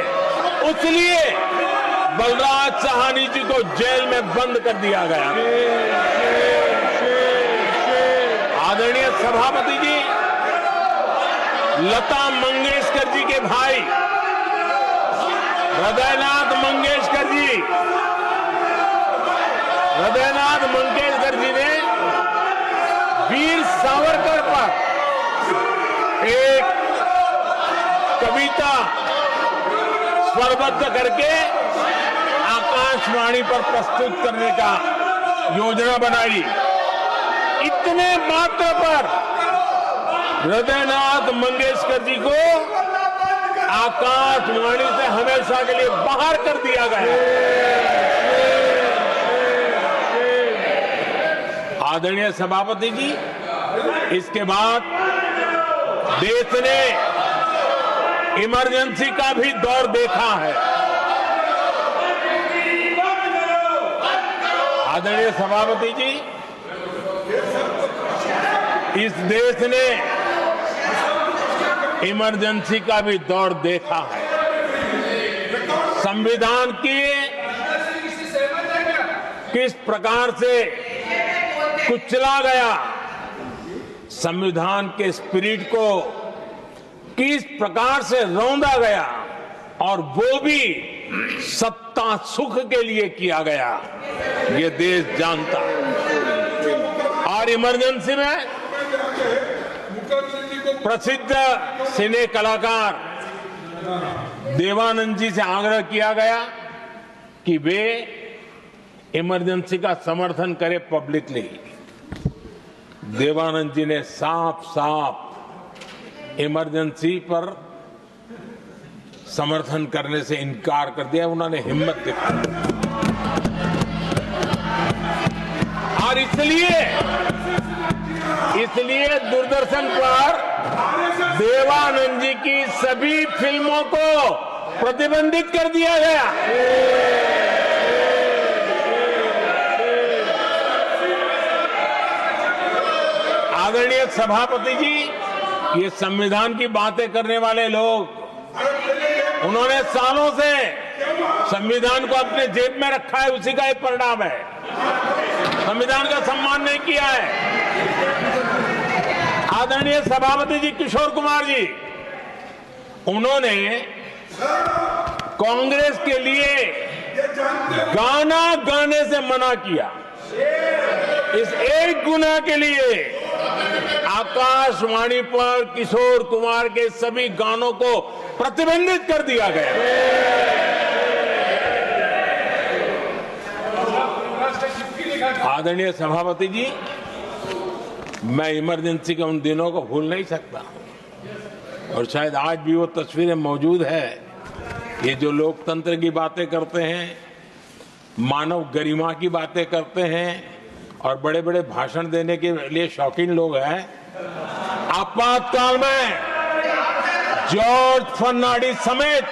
इसलिए बलराज साहनी जी को जेल में बंद कर दिया गया। आदरणीय सभापति जी, लता मंगेशकर जी के भाई हृदयनाथ मंगेशकर जी ने वीर सावरकर पर एक कविता स्वरबद्ध करके आकाशवाणी पर प्रस्तुत करने का योजना बनाई। इतने मात्र पर हृदयनाथ मंगेशकर जी को आकाशवाणी से हमेशा के लिए बाहर कर दिया गया। आदरणीय सभापति जी, इसके बाद देश ने इमरजेंसी का भी दौर देखा है। आदरणीय सभापति जी, इस देश ने इमरजेंसी का भी दौर देखा है। संविधान की किस प्रकार से कुचला गया, संविधान के स्पिरिट को किस प्रकार से रौंदा गया और वो भी सत्ता सुख के लिए किया गया, ये देश जानता है। और इमरजेंसी में प्रसिद्ध सिने कलाकार देवानंद जी से आग्रह किया गया कि वे इमरजेंसी का समर्थन करें पब्लिकली। देवानंद जी ने साफ साफ इमरजेंसी पर समर्थन करने से इनकार कर दिया। उन्होंने हिम्मत दिखाई और इसलिए दूरदर्शन पर देवानंद जी की सभी फिल्मों को प्रतिबंधित कर दिया गया। आदरणीय सभापति जी, ये संविधान की बातें करने वाले लोग, उन्होंने सालों से संविधान को अपने जेब में रखा है, उसी का एक परिणाम है। संविधान का सम्मान नहीं किया है। आदरणीय सभापति जी किशोर कुमार जी, उन्होंने कांग्रेस के लिए गाना गाने से मना किया। इस एक गुनाह के लिए आकाशवाणी पर किशोर कुमार के सभी गानों को प्रतिबंधित कर दिया गया। आदरणीय सभापति जी, मैं इमरजेंसी के उन दिनों को भूल नहीं सकता और शायद आज भी वो तस्वीरें मौजूद है। ये जो लोकतंत्र की बातें करते हैं, मानव गरिमा की बातें करते हैं और बड़े बड़े भाषण देने के लिए शौकीन लोग हैं, आपातकाल में जॉर्ज फर्नांडिस समेत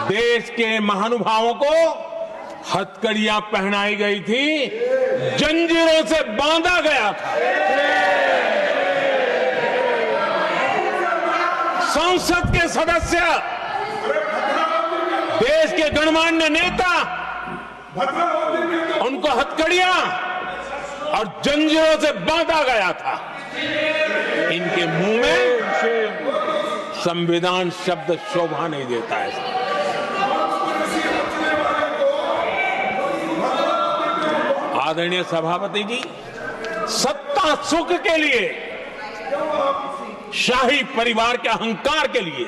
देश के महानुभावों को हथकड़ियां पहनाई गई थी, जंजीरों से बांधा गया था। संसद के सदस्य, देश के गणमान्य नेता, उनको हथकड़ियां और जंजीरों से बांधा गया था। इनके मुंह में संविधान शब्द शोभा नहीं देता है। आदरणीय सभापति जी, सत्ता सुख के लिए, शाही परिवार के अहंकार के लिए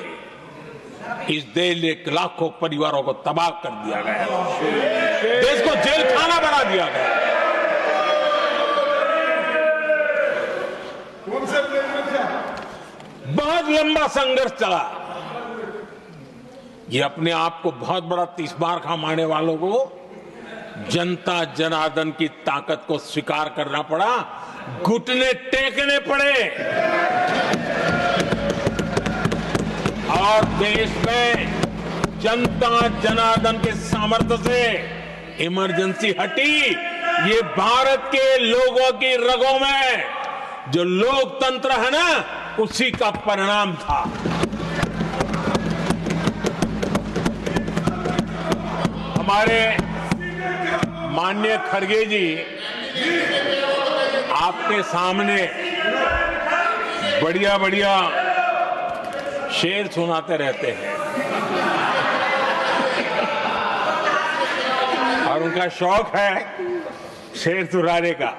इस देश के लाखों परिवारों को तबाह कर दिया गया, देश को जेल खाना बना दिया गया। बहुत लंबा संघर्ष चला। ये अपने आप को बहुत बड़ा तीसमार मानने वालों को जनता जनार्दन की ताकत को स्वीकार करना पड़ा, घुटने टेकने पड़े और देश में जनता जनार्दन के सामर्थ्य से इमरजेंसी हटी। ये भारत के लोगों की रगों में जो लोकतंत्र है ना, उसी का परिणाम था। हमारे माननीय खड़गे जी आपके सामने बढ़िया बढ़िया शेर सुनाते रहते हैं और उनका शौक है शेर सुनाने का।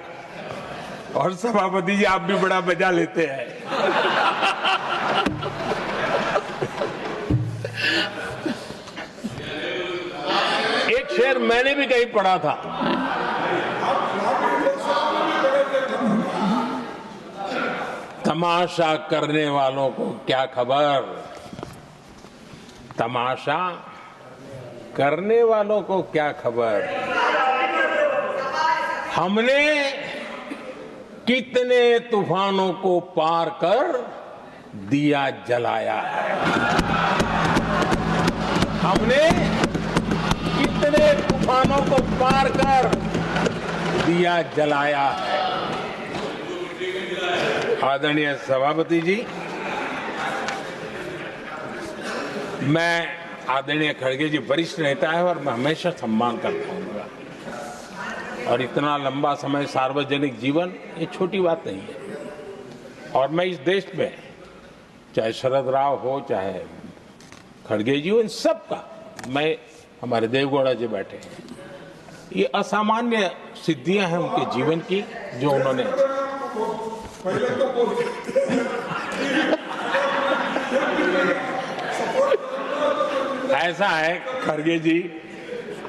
और सभापति जी आप भी बड़ा मजा लेते हैं। एक शेर मैंने भी कहीं पढ़ा था, तमाशा करने वालों को क्या खबर, तमाशा करने वालों को क्या खबर, हमने कितने तूफानों को पार कर दिया जलाया है, हमने कितने तूफानों को पार कर दिया जलाया है। आदरणीय सभापति जी, मैं आदरणीय खड़गे जी वरिष्ठ नेता है और मैं हमेशा सम्मान करता हूँ और इतना लंबा समय सार्वजनिक जीवन ये छोटी बात नहीं है। और मैं इस देश में चाहे शरद राव हो चाहे खड़गे जी हो, इन सब का, मैं हमारे देवगौड़ा जी बैठे हैं, ये असामान्य सिद्धियां हैं उनके जीवन की जो उन्होंने ऐसा है खड़गे जी,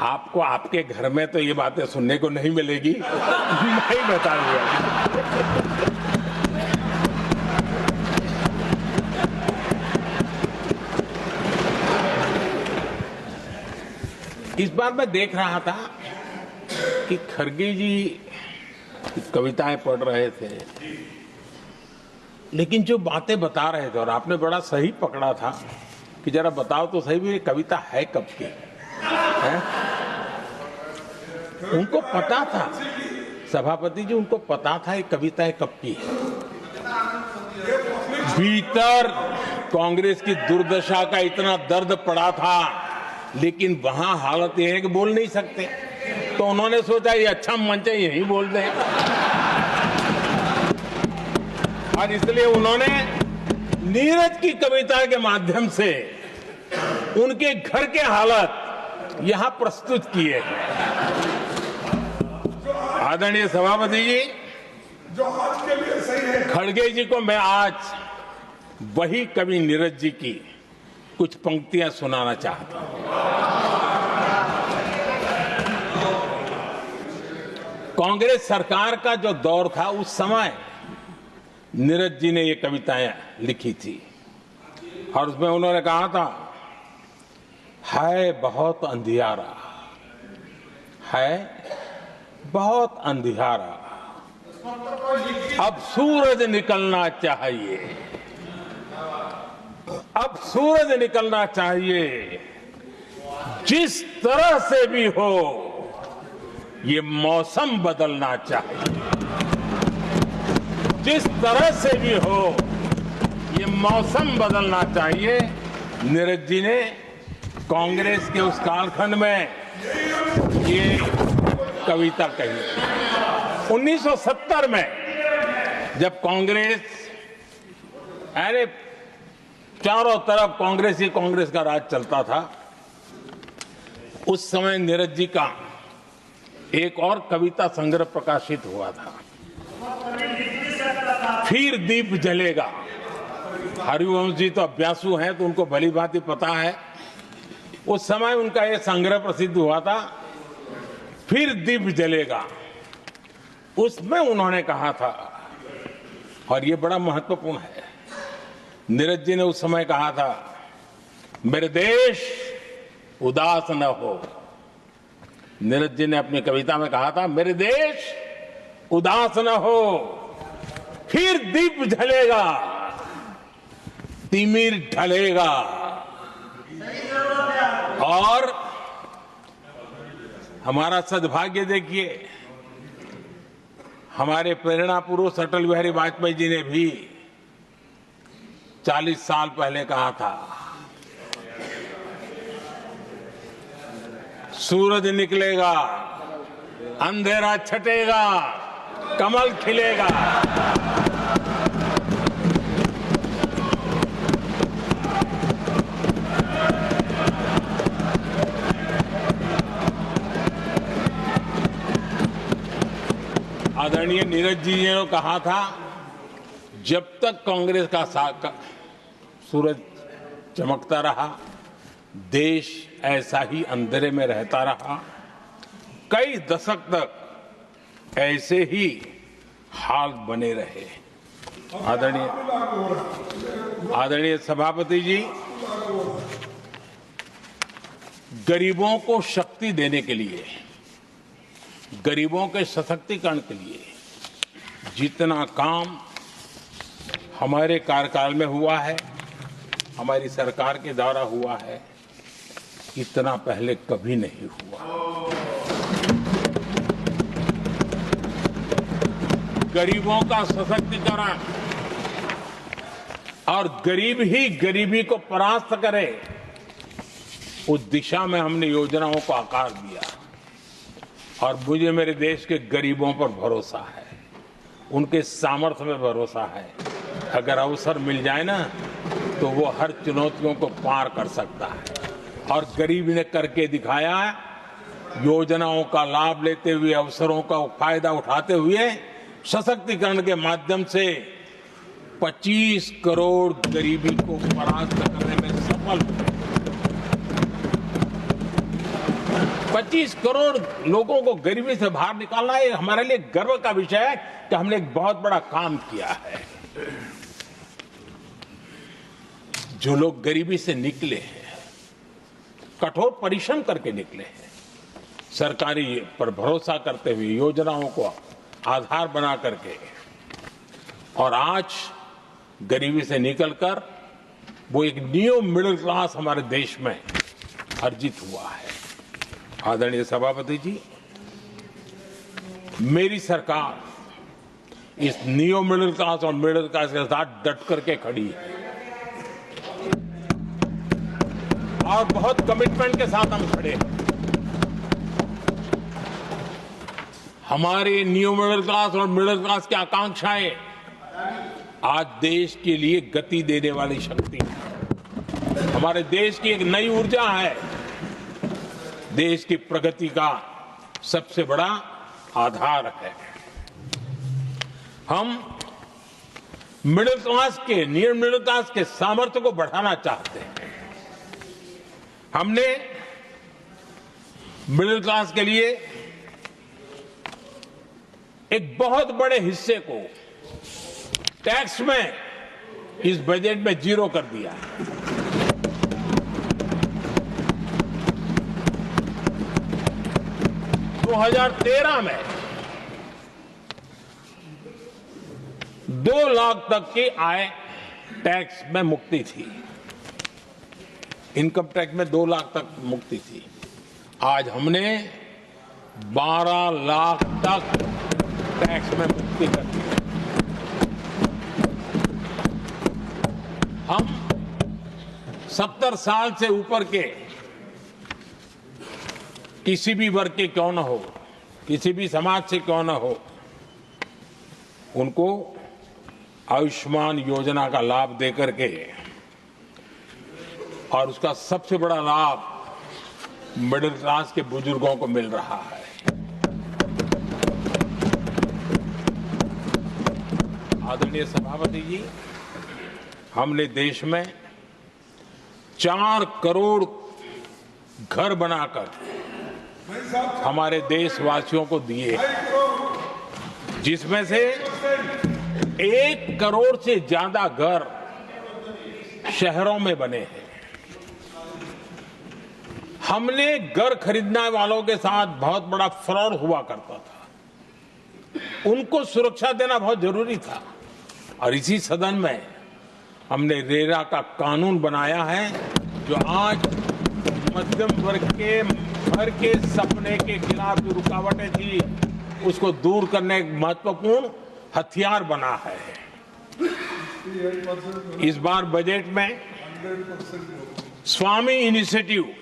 आपको आपके घर में तो ये बातें सुनने को नहीं मिलेगी, नहीं बता दूंगा। इस बार मैं देख रहा था कि खड़गे जी कविताएं पढ़ रहे थे, लेकिन जो बातें बता रहे थे, और आपने बड़ा सही पकड़ा था कि जरा बताओ तो सही भी ये कविता है कब की है? उनको पता था, सभापति जी उनको पता था ये कविता कब की है। भीतर कांग्रेस की दुर्दशा का इतना दर्द पड़ा था, लेकिन वहां हालत यह है कि बोल नहीं सकते, तो उन्होंने सोचा ये अच्छा मंच है, यही बोल दें। और इसलिए उन्होंने नीरज की कविता के माध्यम से उनके घर के हालात यहां प्रस्तुत किए। आदरणीय सभापति जी, जो आज के लिए सही है, खड़गे जी को मैं आज वही कवि नीरज जी की कुछ पंक्तियां सुनाना चाहता हूं। कांग्रेस सरकार का जो दौर था उस समय नीरज जी ने ये कविताएं लिखी थी और उसमें उन्होंने कहा था, है बहुत अंधियारा, है बहुत अंधियारा, अब सूरज निकलना चाहिए, अब सूरज निकलना चाहिए, जिस तरह से भी हो ये मौसम बदलना चाहिए, जिस तरह से भी हो ये मौसम बदलना चाहिए। नीरज जी ने कांग्रेस के उस कालखंड में ये कविता कही। 1970 में जब कांग्रेस, अरे चारों तरफ कांग्रेस ही कांग्रेस का राज चलता था, उस समय नीरज जी का एक और कविता संग्रह प्रकाशित हुआ था, फिर दीप जलेगा। हरिवंश जी तो अभ्यासु हैं तो उनको भली भांति पता है। उस समय उनका यह संग्रह प्रसिद्ध हुआ था, फिर दीप जलेगा। उसमें उन्होंने कहा था, और ये बड़ा महत्वपूर्ण है, नीरज जी ने उस समय कहा था, मेरे देश उदास न हो। नीरज जी ने अपनी कविता में कहा था, मेरे देश उदास न हो, फिर दीप जलेगा, तिमिर ढलेगा। और हमारा सद्भाग्य देखिए, हमारे प्रेरणा पुरुष अटल बिहारी वाजपेयी जी ने भी 40 साल पहले कहा था, सूरज निकलेगा, अंधेरा छटेगा, कमल खिलेगा। आदरणीय नीरज जी ने कहा था, जब तक कांग्रेस का सूरज चमकता रहा, देश ऐसा ही अंधेरे में रहता रहा। कई दशक तक ऐसे ही हाल बने रहे। आदरणीय सभापति जी, गरीबों को शक्ति देने के लिए, गरीबों के सशक्तिकरण के लिए जितना काम हमारे कार्यकाल में हुआ है, हमारी सरकार के द्वारा हुआ है, इतना पहले कभी नहीं हुआ। गरीबों का सशक्तिकरण और गरीब ही गरीबी को परास्त करे, उस दिशा में हमने योजनाओं को आकार दिया। और मुझे मेरे देश के गरीबों पर भरोसा है, उनके सामर्थ्य में भरोसा है। अगर अवसर मिल जाए ना, तो वो हर चुनौतियों को पार कर सकता है। और गरीब ने करके दिखाया। योजनाओं का लाभ लेते हुए, अवसरों का फायदा उठाते हुए, सशक्तिकरण के माध्यम से 25 करोड़ गरीबी को परास्त करने में सफल हुए। 25 करोड़ लोगों को गरीबी से बाहर निकालना, ये हमारे लिए गर्व का विषय है कि हमने एक बहुत बड़ा काम किया है। जो लोग गरीबी से निकले हैं, कठोर परिश्रम करके निकले हैं, सरकारी पर भरोसा करते हुए, योजनाओं को आधार बना करके, और आज गरीबी से निकलकर वो एक न्यू मिडिल क्लास हमारे देश में अर्जित हुआ है। आदरणीय सभापति जी, मेरी सरकार इस न्यू मिडिल क्लास और मिडिल क्लास के साथ डट करके खड़ी है और बहुत कमिटमेंट के साथ हम खड़े हैं। हमारे न्यू मिडिल क्लास और मिडिल क्लास की आकांक्षाएं आज देश के लिए गति देने वाली शक्ति है। हमारे देश की एक नई ऊर्जा है, देश की प्रगति का सबसे बड़ा आधार है। हम मिडिल क्लास के, नियर मिडिल क्लास के सामर्थ्य को बढ़ाना चाहते हैं। हमने मिडिल क्लास के लिए एक बहुत बड़े हिस्से को टैक्स में इस बजट में जीरो कर दिया है। 2013 में 2 लाख तक की आय टैक्स में मुक्ति थी, इनकम टैक्स में 2 लाख तक मुक्ति थी। आज हमने 12 लाख तक टैक्स में मुक्ति कर दी। हम 70 साल से ऊपर के किसी भी वर्ग के क्यों न हो, किसी भी समाज से क्यों न हो, उनको आयुष्मान योजना का लाभ देकर के, और उसका सबसे बड़ा लाभ मिडिल क्लास के बुजुर्गों को मिल रहा है। आदरणीय सभापति जी, हमने देश में 4 करोड़ घर बनाकर हमारे देशवासियों को दिए, जिसमें से 1 करोड़ से ज्यादा घर शहरों में बने हैं। हमने घर खरीदने वालों के साथ बहुत बड़ा फ्रॉड हुआ करता था, उनको सुरक्षा देना बहुत जरूरी था, और इसी सदन में हमने रेरा का कानून बनाया है, जो आज मध्यम वर्ग के घर के सपने के खिलाफ जो रुकावटें थी, उसको दूर करने एक महत्वपूर्ण हथियार बना है। इस बार बजट में स्वामी इनिशिएटिव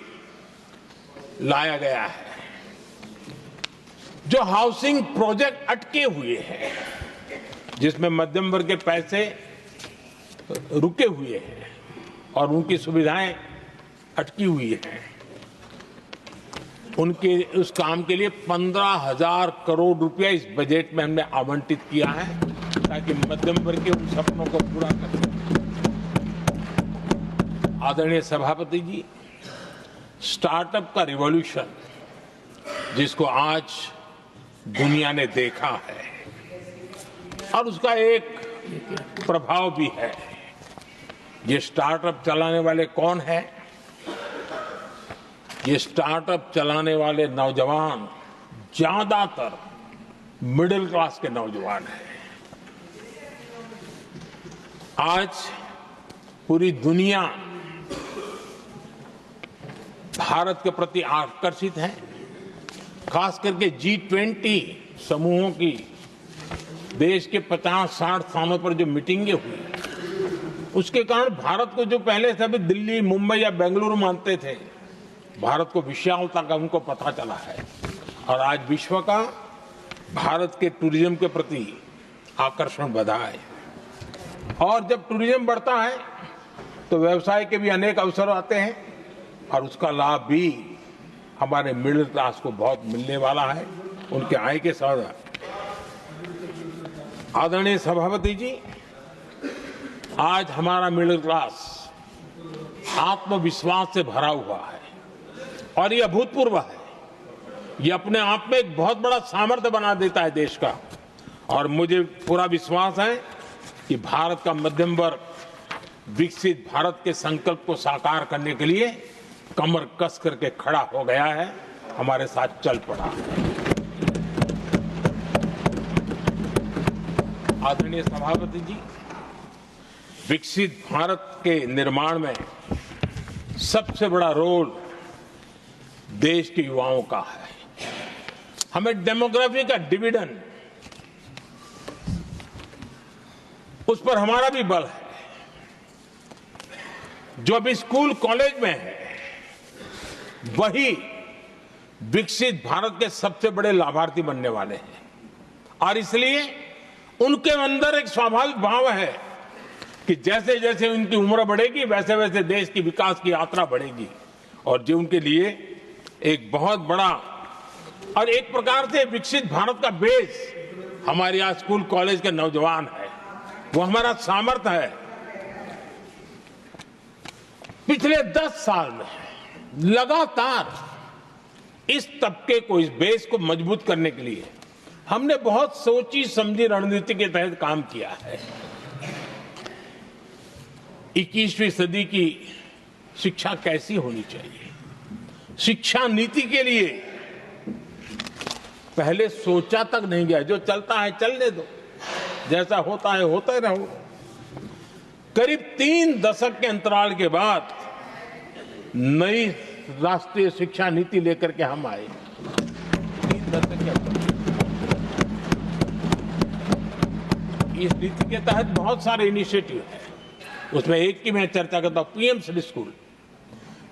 लाया गया है, जो हाउसिंग प्रोजेक्ट अटके हुए हैं, जिसमें मध्यम वर्ग के पैसे रुके हुए हैं और उनकी सुविधाएं अटकी हुई हैं, उनके उस काम के लिए 15,000 करोड़ रुपया इस बजट में हमने आवंटित किया है, ताकि मध्यम वर्ग के उन सपनों को पूरा कर सकें। आदरणीय सभापति जी, स्टार्टअप का रिवॉल्यूशन जिसको आज दुनिया ने देखा है, और उसका एक प्रभाव भी है। ये स्टार्टअप चलाने वाले कौन है? ये स्टार्टअप चलाने वाले नौजवान ज्यादातर मिडिल क्लास के नौजवान हैं। आज पूरी दुनिया भारत के प्रति आकर्षित है, खास करके G20 समूहों की देश के 50-60 स्थानों पर जो मीटिंगें हुई, उसके कारण भारत को जो पहले सभी दिल्ली, मुंबई या बेंगलुरु मानते थे, भारत को विशालता का उनको पता चला है, और आज विश्व का भारत के टूरिज्म के प्रति आकर्षण बढ़ा है। और जब टूरिज्म बढ़ता है तो व्यवसाय के भी अनेक अवसर आते हैं, और उसका लाभ भी हमारे मिडिल क्लास को बहुत मिलने वाला है, उनके आय के साथ। आदरणीय सभापति जी, आज हमारा मिडिल क्लास आत्मविश्वास से भरा हुआ है, और ये अभूतपूर्व है। ये अपने आप में एक बहुत बड़ा सामर्थ्य बना देता है देश का, और मुझे पूरा विश्वास है कि भारत का मध्यम वर्ग विकसित भारत के संकल्प को साकार करने के लिए कमर कस करके खड़ा हो गया है, हमारे साथ चल पड़ा है। आदरणीय सभापति जी, विकसित भारत के निर्माण में सबसे बड़ा रोल देश के युवाओं का है। हमें डेमोग्राफी का डिविडेंड, उस पर हमारा भी बल है। जो अभी स्कूल कॉलेज में है, वही विकसित भारत के सबसे बड़े लाभार्थी बनने वाले हैं, और इसलिए उनके अंदर एक स्वाभाविक भाव है कि जैसे जैसे उनकी उम्र बढ़ेगी, वैसे वैसे देश की विकास की यात्रा बढ़ेगी, और जो उनके लिए एक बहुत बड़ा और एक प्रकार से विकसित भारत का बेस हमारे यहाँ स्कूल कॉलेज के नौजवान है, वो हमारा सामर्थ्य है। पिछले 10 साल में लगातार इस तबके को, इस बेस को मजबूत करने के लिए हमने बहुत सोची समझी रणनीति के तहत काम किया है। 21वीं सदी की शिक्षा कैसी होनी चाहिए, शिक्षा नीति के लिए पहले सोचा तक नहीं गया। जो चलता है चलने दो, जैसा होता है होते रहो। करीब 3 दशक के अंतराल के बाद नई राष्ट्रीय शिक्षा नीति लेकर के हम आए। 3 दशक के अंतराल। इस नीति के तहत बहुत सारे इनिशिएटिव हैं। उसमें एक की मैं चर्चा करता हूं, पीएम श्री स्कूल।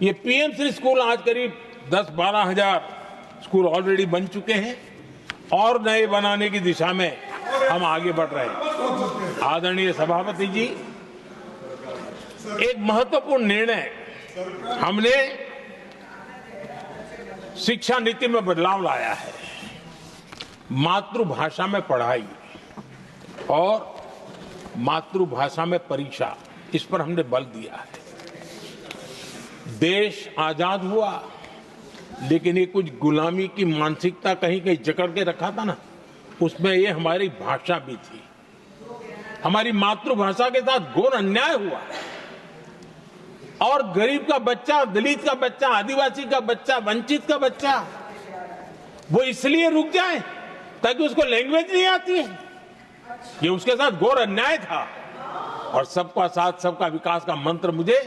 ये पीएम श्री स्कूल आज करीब 10-12 हजार स्कूल ऑलरेडी बन चुके हैं और नए बनाने की दिशा में हम आगे बढ़ रहे हैं। आदरणीय सभापति जी, एक महत्वपूर्ण निर्णय हमने शिक्षा नीति में बदलाव लाया है। मातृभाषा में पढ़ाई और मातृभाषा में परीक्षा, इस पर हमने बल दिया है। देश आजाद हुआ, लेकिन ये कुछ गुलामी की मानसिकता कहीं कहीं जकड़ के रखा था ना, उसमें ये हमारी भाषा भी थी। हमारी मातृभाषा के साथ घोर अन्याय हुआ और गरीब का बच्चा, दलित का बच्चा, आदिवासी का बच्चा, वंचित का बच्चा वो इसलिए रुक जाए ताकि उसको लैंग्वेज नहीं आती है। ये उसके साथ घोर अन्याय था। और सबका साथ सबका विकास का मंत्र मुझे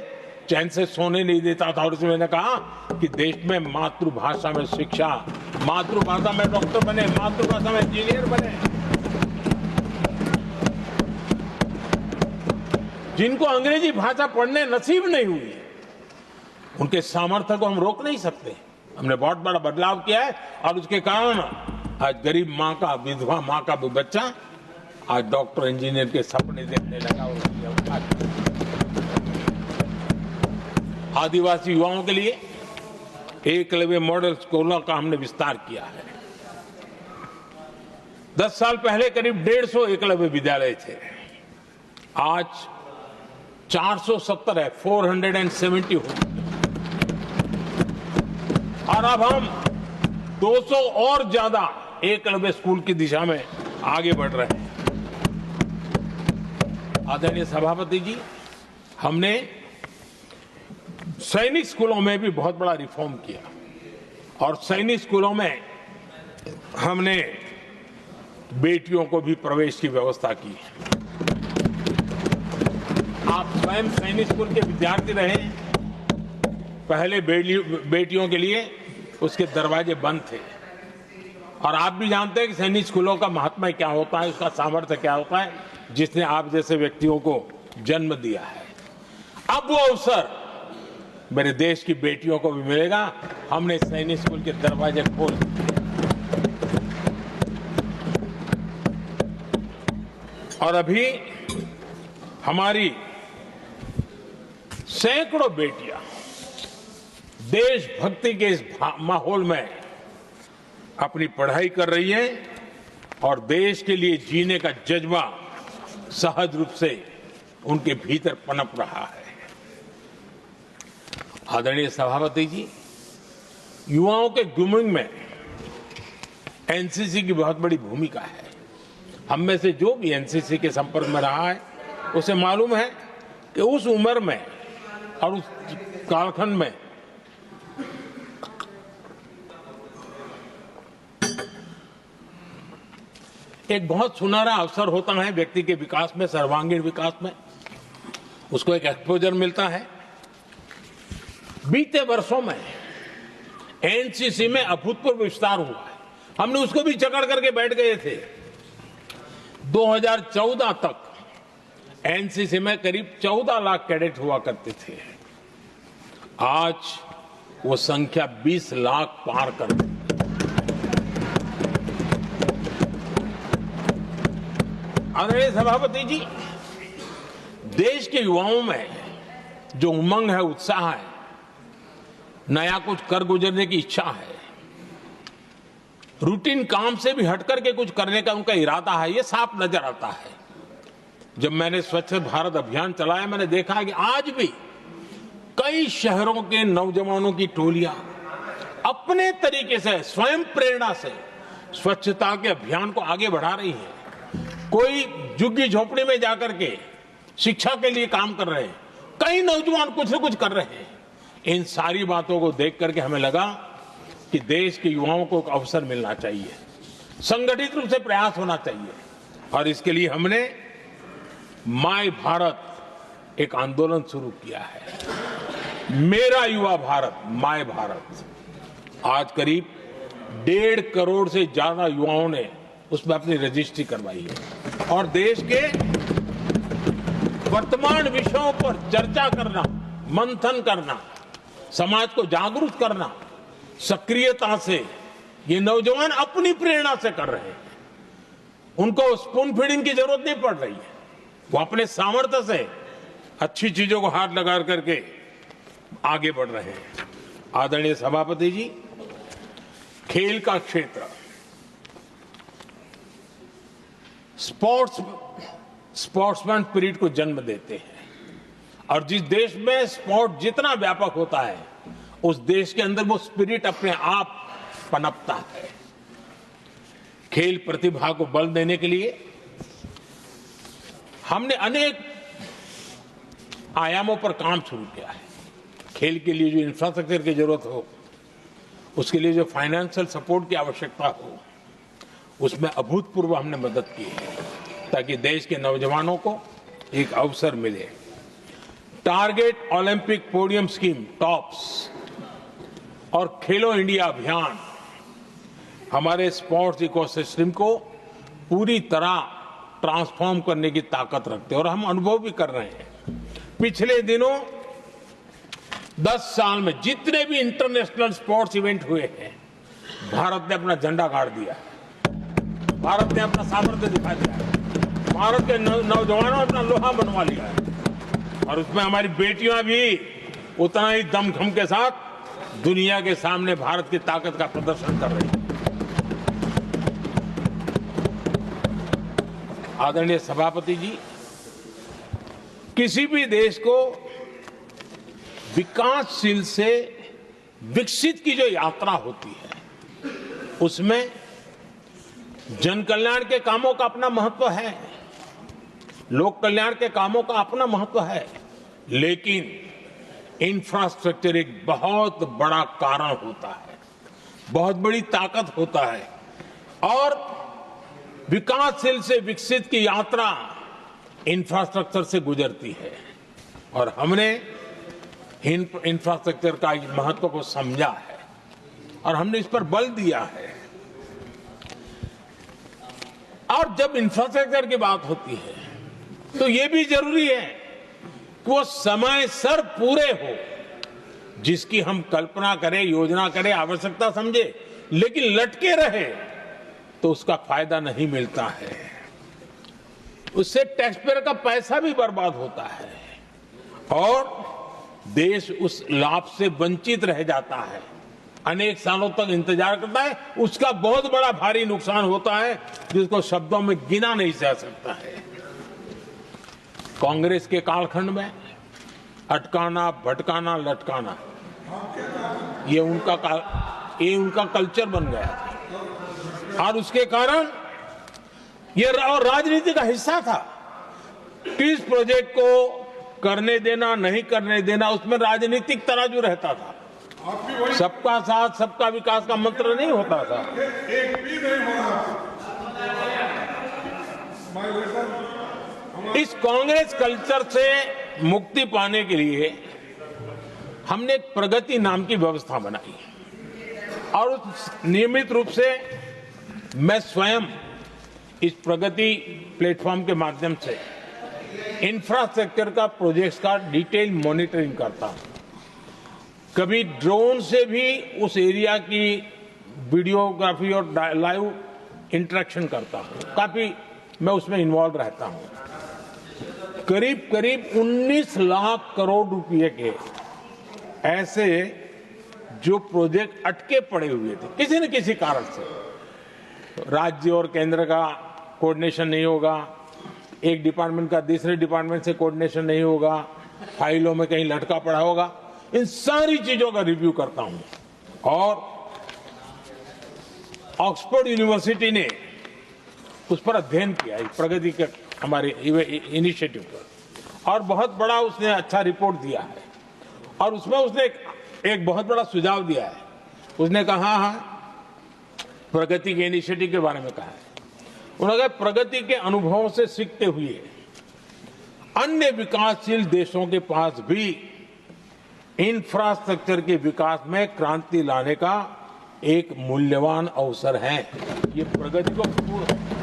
चैन से सोने नहीं देता था। और इसमें मैंने कहा कि देश में मातृभाषा में शिक्षा, मातृभाषा में डॉक्टर बने, मातृभाषा में इंजीनियर बने। जिनको अंग्रेजी भाषा पढ़ने नसीब नहीं हुई, उनके सामर्थ्य को हम रोक नहीं सकते। हमने बहुत बड़ा बदलाव किया है और उसके कारण आज गरीब माँ का, विधवा माँ का भी बच्चा आज डॉक्टर इंजीनियर के सपने देखने लगा। आदिवासी युवाओं के लिए एकलव्य मॉडल स्कूलों का हमने विस्तार किया है। 10 साल पहले करीब 150 एकलव्य विद्यालय थे, आज 470 है, 470 हो। और अब हम 200 और ज्यादा एकलव्य स्कूल की दिशा में आगे बढ़ रहे हैं। आदरणीय सभापति जी, हमने सैनिक स्कूलों में भी बहुत बड़ा रिफॉर्म किया और सैनिक स्कूलों में हमने बेटियों को भी प्रवेश की व्यवस्था की। आप स्वयं सैनिक स्कूल के विद्यार्थी रहे। पहले बेटियों के लिए उसके दरवाजे बंद थे और आप भी जानते हैं कि सैनिक स्कूलों का महात्मा क्या होता है, उसका सामर्थ्य क्या होता है, जिसने आप जैसे व्यक्तियों को जन्म दिया है। अब वो अवसर मेरे देश की बेटियों को भी मिलेगा। हमने सैनिक स्कूल के दरवाजे खोल दिए और अभी हमारी सैकड़ों बेटियां देशभक्ति के इस माहौल में अपनी पढ़ाई कर रही हैं और देश के लिए जीने का जज्बा सहज रूप से उनके भीतर पनप रहा है। आदरणीय सभापति जी, युवाओं के ग्रूमिंग में एनसीसी की बहुत बड़ी भूमिका है। हम में से जो भी एनसीसी के संपर्क में रहा है उसे मालूम है कि उस उम्र में और उस कालखंड में एक बहुत सुनहरा अवसर होता है व्यक्ति के विकास में, सर्वांगीण विकास में। उसको एक एक्सपोजर मिलता है। बीते वर्षों में एनसीसी में अभूतपूर्व विस्तार हुआ है। हमने उसको भी जकड़ करके बैठ गए थे। 2014 तक एनसीसी में करीब 14 लाख कैडेट हुआ करते थे। आज वो संख्या 20 लाख पार कर गई। आदरणीय सभापति जी, देश के युवाओं में जो उमंग है, उत्साह है, नया कुछ कर गुजरने की इच्छा है, रूटीन काम से भी हटकर के कुछ करने का उनका इरादा है, ये साफ नजर आता है। जब मैंने स्वच्छ भारत अभियान चलाया, मैंने देखा कि आज भी कई शहरों के नौजवानों की टोलियां अपने तरीके से, स्वयं प्रेरणा से स्वच्छता के अभियान को आगे बढ़ा रही है, कोई झुग्गी झोपड़ी में जाकर के शिक्षा के लिए काम कर रहे हैं, कई नौजवान कुछ न कुछ कर रहे हैं। इन सारी बातों को देख करके हमें लगा कि देश के युवाओं को एक अवसर मिलना चाहिए, संगठित रूप से प्रयास होना चाहिए, और इसके लिए हमने माय भारत एक आंदोलन शुरू किया है। मेरा युवा भारत, माय भारत। आज करीब 1.5 करोड़ से ज्यादा युवाओं ने उसमें अपनी रजिस्ट्री करवाई है, और देश के वर्तमान विषयों पर चर्चा करना, मंथन करना, समाज को जागरूक करना, सक्रियता से ये नौजवान अपनी प्रेरणा से कर रहे हैं। उनको स्पून फीडिंग की जरूरत नहीं पड़ रही है, वो अपने सामर्थ्य से अच्छी चीजों को हाथ लगा करके आगे बढ़ रहे हैं। आदरणीय सभापति जी, खेल का क्षेत्र, स्पोर्ट्समैन स्पिरिट को जन्म देते हैं, और जिस देश में स्पोर्ट जितना व्यापक होता है, उस देश के अंदर वो स्पिरिट अपने आप पनपता है। खेल प्रतिभा को बल देने के लिए हमने अनेक आयामों पर काम शुरू किया है। खेल के लिए जो इंफ्रास्ट्रक्चर की जरूरत हो, उसके लिए जो फाइनेंशियल सपोर्ट की आवश्यकता हो, उसमें अभूतपूर्व हमने मदद की है, ताकि देश के नौजवानों को एक अवसर मिले। Target Olympic podium scheme, tops, और खेलो इंडिया अभियान हमारे स्पोर्ट्स इकोसिस्टम को पूरी तरह ट्रांसफॉर्म करने की ताकत रखते हैं, और हम अनुभव भी कर रहे हैं। पिछले दिनों 10 साल में जितने भी इंटरनेशनल स्पोर्ट्स इवेंट हुए हैं, भारत ने अपना झंडा गाड़ दिया, भारत ने अपना सामर्थ्य दिखा दिया, भारत के नौजवानों ने अपना लोहा बनवा लिया है, और उसमें हमारी बेटियां भी उतना ही दमखम के साथ दुनिया के सामने भारत की ताकत का प्रदर्शन कर रही है। आदरणीय सभापति जी, किसी भी देश को विकासशील से विकसित की जो यात्रा होती है, उसमें जन कल्याण के कामों का अपना महत्व है, लोक कल्याण के कामों का अपना महत्व है, लेकिन इंफ्रास्ट्रक्चर एक बहुत बड़ा कारण होता है, बहुत बड़ी ताकत होता है, और विकासशील से विकसित की यात्रा इंफ्रास्ट्रक्चर से गुजरती है, और हमने इंफ्रास्ट्रक्चर का महत्व को समझा है, और हमने इस पर बल दिया है। और जब इंफ्रास्ट्रक्चर की बात होती है, तो ये भी जरूरी है कि वो समय सर पूरे हो, जिसकी हम कल्पना करें, योजना करें, आवश्यकता समझे, लेकिन लटके रहे तो उसका फायदा नहीं मिलता है, उससे टैक्स पेयर का पैसा भी बर्बाद होता है, और देश उस लाभ से वंचित रह जाता है, अनेक सालों तक इंतजार करता है, उसका बहुत बड़ा भारी नुकसान होता है, जिसको शब्दों में गिना नहीं जा सकता है। कांग्रेस के कालखंड में अटकाना, भटकाना, लटकाना, ये उनका कल्चर बन गया था, और उसके कारण ये राजनीति का हिस्सा था। किस प्रोजेक्ट को करने देना, नहीं करने देना, उसमें राजनीतिक तराजू रहता था। सबका साथ, सबका विकास का मंत्र नहीं होता था। एक भी नहीं होना। इस कांग्रेस कल्चर से मुक्ति पाने के लिए हमने एक प्रगति नाम की व्यवस्था बनाई, और नियमित रूप से मैं स्वयं इस प्रगति प्लेटफॉर्म के माध्यम से इंफ्रास्ट्रक्चर का प्रोजेक्ट्स का डिटेल मॉनिटरिंग करता हूं। कभी ड्रोन से भी उस एरिया की वीडियोग्राफी और लाइव इंटरेक्शन करता हूं, काफी मैं उसमें इन्वॉल्व रहता हूं। करीब करीब 19 लाख करोड़ रुपए के ऐसे जो प्रोजेक्ट अटके पड़े हुए थे किसी न किसी कारण से, राज्य और केंद्र का कोऑर्डिनेशन नहीं होगा, एक डिपार्टमेंट का दूसरे डिपार्टमेंट से कोऑर्डिनेशन नहीं होगा, फाइलों में कहीं लटका पड़ा होगा, इन सारी चीजों का रिव्यू करता हूं, और ऑक्सफोर्ड यूनिवर्सिटी ने उस पर अध्ययन किया, इस प्रगति के हमारे इनिशिएटिव पर, और बहुत बड़ा उसने अच्छा रिपोर्ट दिया है। और उसमें उसने एक बहुत बड़ा सुझाव दिया है। उसने कहा, प्रगति के इनिशिएटिव के बारे में कहा है, उन्होंने कहा प्रगति के अनुभवों से सीखते हुए अन्य विकासशील देशों के पास भी इंफ्रास्ट्रक्चर के विकास में क्रांति लाने का एक मूल्यवान अवसर है। ये प्रगति को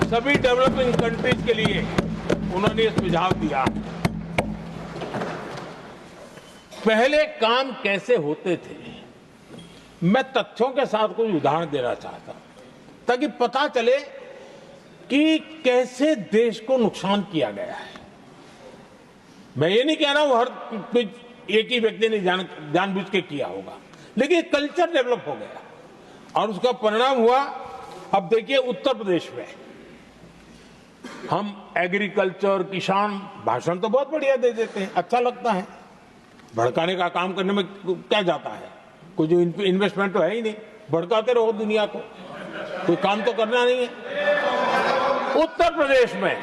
सभी डेवलपिंग कंट्रीज के लिए उन्होंने सुझाव दिया। पहले काम कैसे होते थे, मैं तथ्यों के साथ कोई उदाहरण देना चाहता हूं ताकि पता चले कि कैसे देश को नुकसान किया गया है। मैं ये नहीं कह रहा हूं हर एक ही व्यक्ति ने जानबूझ के किया होगा, लेकिन कल्चर डेवलप हो गया और उसका परिणाम हुआ। अब देखिए उत्तर प्रदेश में हम एग्रीकल्चर, किसान, भाषण तो बहुत बढ़िया दे देते हैं, अच्छा लगता है, भड़काने का काम करने में क्या जाता है, कुछ इन्वेस्टमेंट तो है ही नहीं, भड़काते रहो दुनिया को, कोई काम तो करना नहीं है। उत्तर प्रदेश में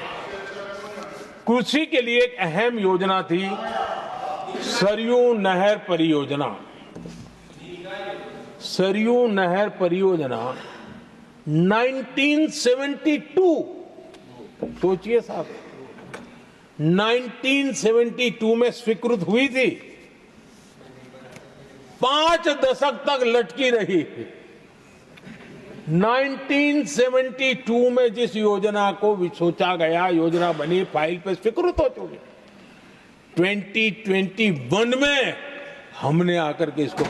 कृषि के लिए एक अहम योजना थी, सरयू नहर परियोजना। सरयू नहर परियोजना 1972, सोचिए साहब, 1972 में स्वीकृत हुई थी, 5 दशक तक लटकी रही। 1972 में जिस योजना को सोचा गया, योजना बनी, फाइल पे स्वीकृत हो चुकी, 2021 में हमने आकर के इसको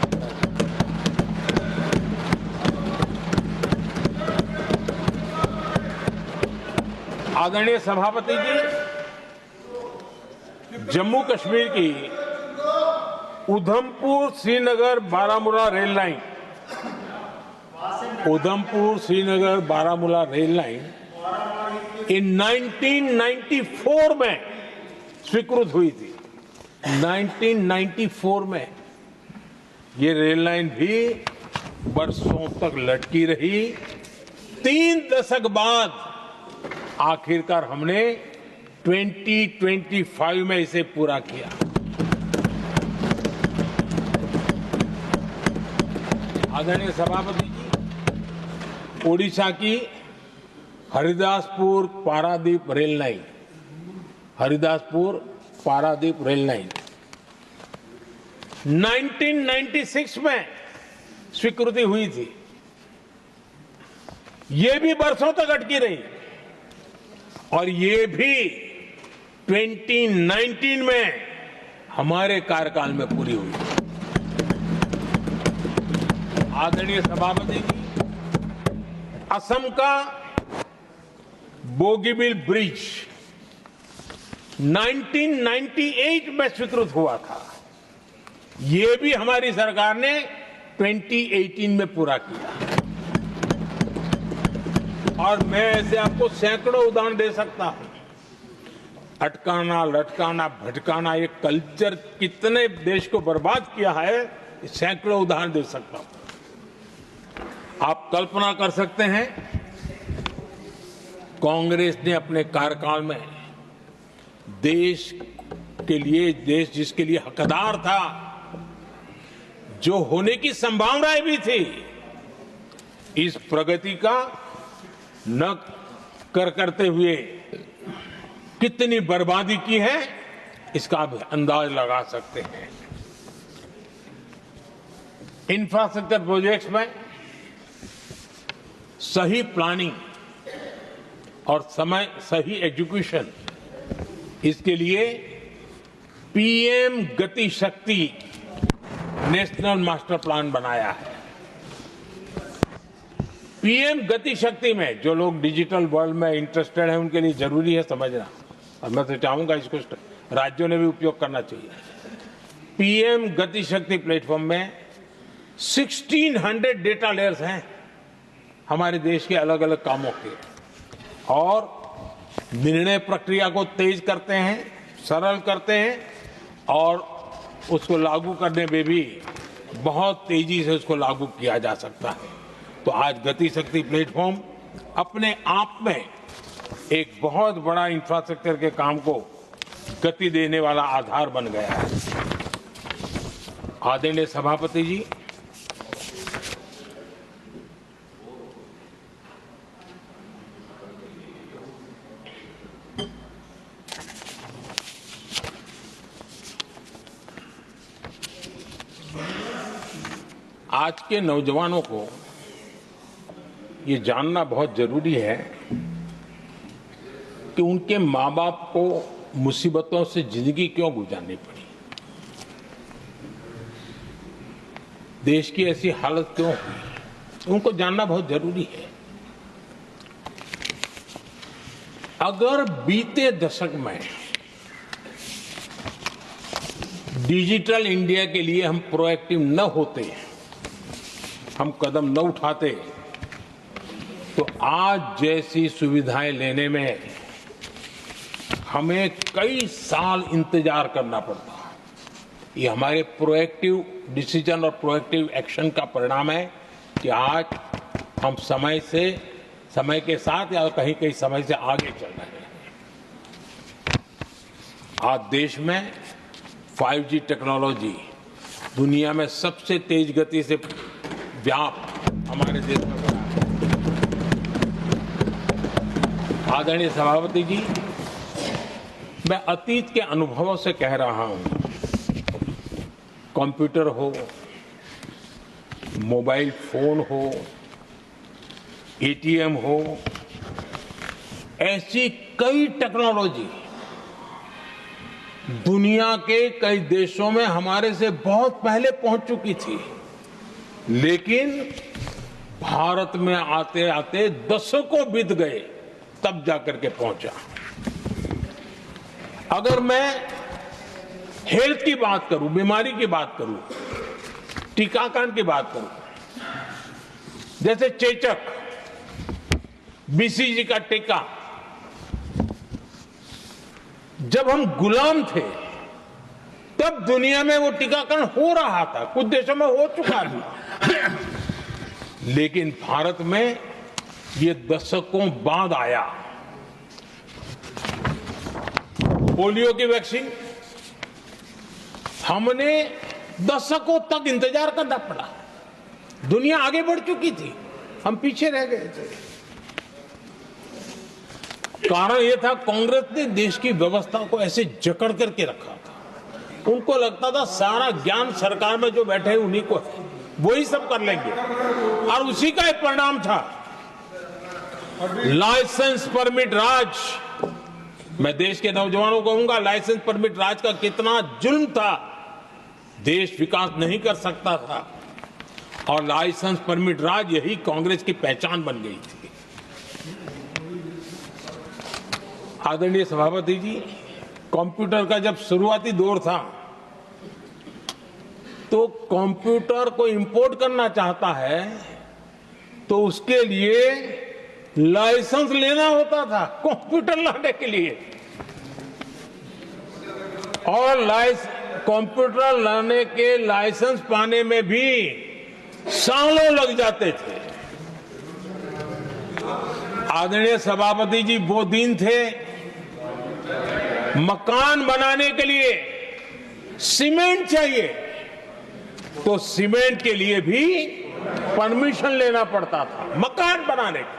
आदरणीय सभापति जी, जम्मू कश्मीर की Udhampur Srinagar Baramulla rail line, Udhampur Srinagar Baramulla rail line in 1994 में स्वीकृत हुई थी। 1994 में ये रेल लाइन भी बरसों तक लटकी रही। 3 दशक बाद आखिरकार हमने 2025 में इसे पूरा किया। आदरणीय सभापति जी, ओडिशा की Haridaspur Paradip rail line, Haridaspur Paradip rail line 1996 में स्वीकृति हुई थी। ये भी बरसों तक अटकी रही और ये भी 2019 में हमारे कार्यकाल में पूरी हुई। आदरणीय सभापति जी, असम का बोगीबिल ब्रिज 1998 में स्वीकृत हुआ था, ये भी हमारी सरकार ने 2018 में पूरा किया। और मैं ऐसे आपको सैकड़ों उदाहरण दे सकता हूं। अटकाना, लटकाना, भटकाना, ये कल्चर कितने देश को बर्बाद किया है, सैकड़ों उदाहरण दे सकता हूं। आप कल्पना कर सकते हैं, कांग्रेस ने अपने कार्यकाल में देश के लिए, देश जिसके लिए हकदार था, जो होने की संभावनाएं भी थी, इस प्रगति का न करते हुए कितनी बर्बादी की है, इसका आप अंदाज लगा सकते हैं। इंफ्रास्ट्रक्चर प्रोजेक्ट्स में सही प्लानिंग और समय सही एग्जीक्यूशन, इसके लिए पीएम गति शक्ति नेशनल मास्टर प्लान बनाया है। पीएम गति शक्ति में जो लोग डिजिटल वर्ल्ड में इंटरेस्टेड हैं, उनके लिए जरूरी है समझना, और मैं तो चाहूंगा इसको राज्यों ने भी उपयोग करना चाहिए। पीएम गति शक्ति प्लेटफॉर्म में 1600 डेटा लेयर्स हैं हमारे देश के अलग अलग कामों के, और निर्णय प्रक्रिया को तेज करते हैं, सरल करते हैं, और उसको लागू करने में भी बहुत तेजी से उसको लागू किया जा सकता है। तो आज गति शक्ति प्लेटफॉर्म अपने आप में एक बहुत बड़ा इंफ्रास्ट्रक्चर के काम को गति देने वाला आधार बन गया है। आदरणीय सभापति जी, आज के नौजवानों को ये जानना बहुत जरूरी है कि उनके माँ बाप को मुसीबतों से जिंदगी क्यों गुजारनी पड़ी, देश की ऐसी हालत क्यों हुई, उनको जानना बहुत जरूरी है। अगर बीते दशक में डिजिटल इंडिया के लिए हम प्रोएक्टिव न होते, हम कदम न उठाते, तो आज जैसी सुविधाएं लेने में हमें कई साल इंतजार करना पड़ता। ये हमारे प्रोएक्टिव डिसीजन और प्रोएक्टिव एक्शन का परिणाम है कि आज हम समय के साथ या कहीं कहीं समय से आगे चल रहे हैं। आज देश में 5G टेक्नोलॉजी दुनिया में सबसे तेज गति से व्याप्त हमारे देश में बढ़ा है। आदरणीय सभापति जी, मैं अतीत के अनुभवों से कह रहा हूं, कंप्यूटर हो, मोबाइल फोन हो, एटीएम हो, ऐसी कई टेक्नोलॉजी दुनिया के कई देशों में हमारे से बहुत पहले पहुंच चुकी थी, लेकिन भारत में आते आते दशकों बीत गए तब जाकर के पहुंचा। अगर मैं हेल्थ की बात करूं, बीमारी की बात करूं, टीकाकरण की बात करूं, जैसे चेचक, बीसीजी का टीका, जब हम गुलाम थे तब दुनिया में वो टीकाकरण हो रहा था, कुछ देशों में हो चुका भी, लेकिन भारत में ये दशकों बाद आया। पोलियो की वैक्सीन हमने दशकों तक इंतजार करना पड़ा, दुनिया आगे बढ़ चुकी थी, हम पीछे रह गए थे। कारण यह था कांग्रेस ने देश की व्यवस्था को ऐसे जकड़ करके रखा था। उनको लगता था सारा ज्ञान सरकार में जो बैठे हैं उन्हीं को है, वही सब कर लेंगे, और उसी का एक परिणाम था लाइसेंस परमिट राज। मैं देश के नौजवानों को कहूंगा, लाइसेंस परमिट राज का कितना जुल्म था, देश विकास नहीं कर सकता था, और लाइसेंस परमिट राज यही कांग्रेस की पहचान बन गई थी। आदरणीय सभापति जी, कंप्यूटर का जब शुरुआती दौर था तो कंप्यूटर को इंपोर्ट करना चाहता है तो उसके लिए लाइसेंस लेना होता था कंप्यूटर लाने के लिए, और कंप्यूटर लाने के लाइसेंस पाने में भी सालों लग जाते थे। आदरणीय सभापति जी, वो दिन थे मकान बनाने के लिए सीमेंट चाहिए तो सीमेंट के लिए भी परमिशन लेना पड़ता था मकान बनाने के।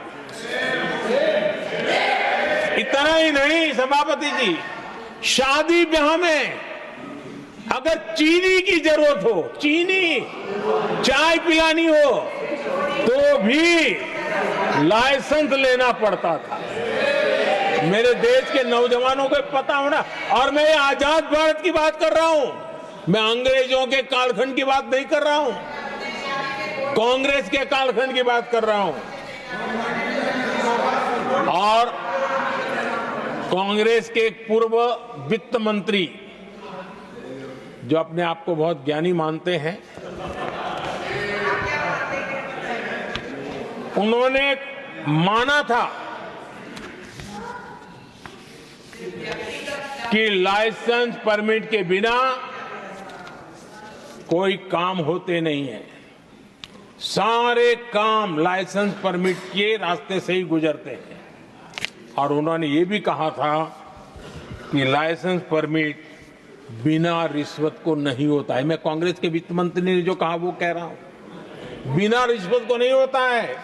इतना ही नहीं सभापति जी, शादी ब्याह में अगर चीनी की जरूरत हो, चीनी चाय पिलानी हो, तो भी लाइसेंस लेना पड़ता था। मेरे देश के नौजवानों को पता होना, और मैं आजाद भारत की बात कर रहा हूं, मैं अंग्रेजों के कालखंड की बात नहीं कर रहा हूं, कांग्रेस के कालखंड की बात कर रहा हूं। और कांग्रेस के एक पूर्व वित्त मंत्री जो अपने आप को बहुत ज्ञानी मानते हैं, उन्होंने माना था कि लाइसेंस परमिट के बिना कोई काम होते नहीं है। सारे काम लाइसेंस परमिट के रास्ते से ही गुजरते हैं। और उन्होंने ये भी कहा था कि लाइसेंस परमिट बिना रिश्वत को नहीं होता है। मैं कांग्रेस के वित्त मंत्री ने जो कहा वो कह रहा हूं, बिना रिश्वत को नहीं होता है।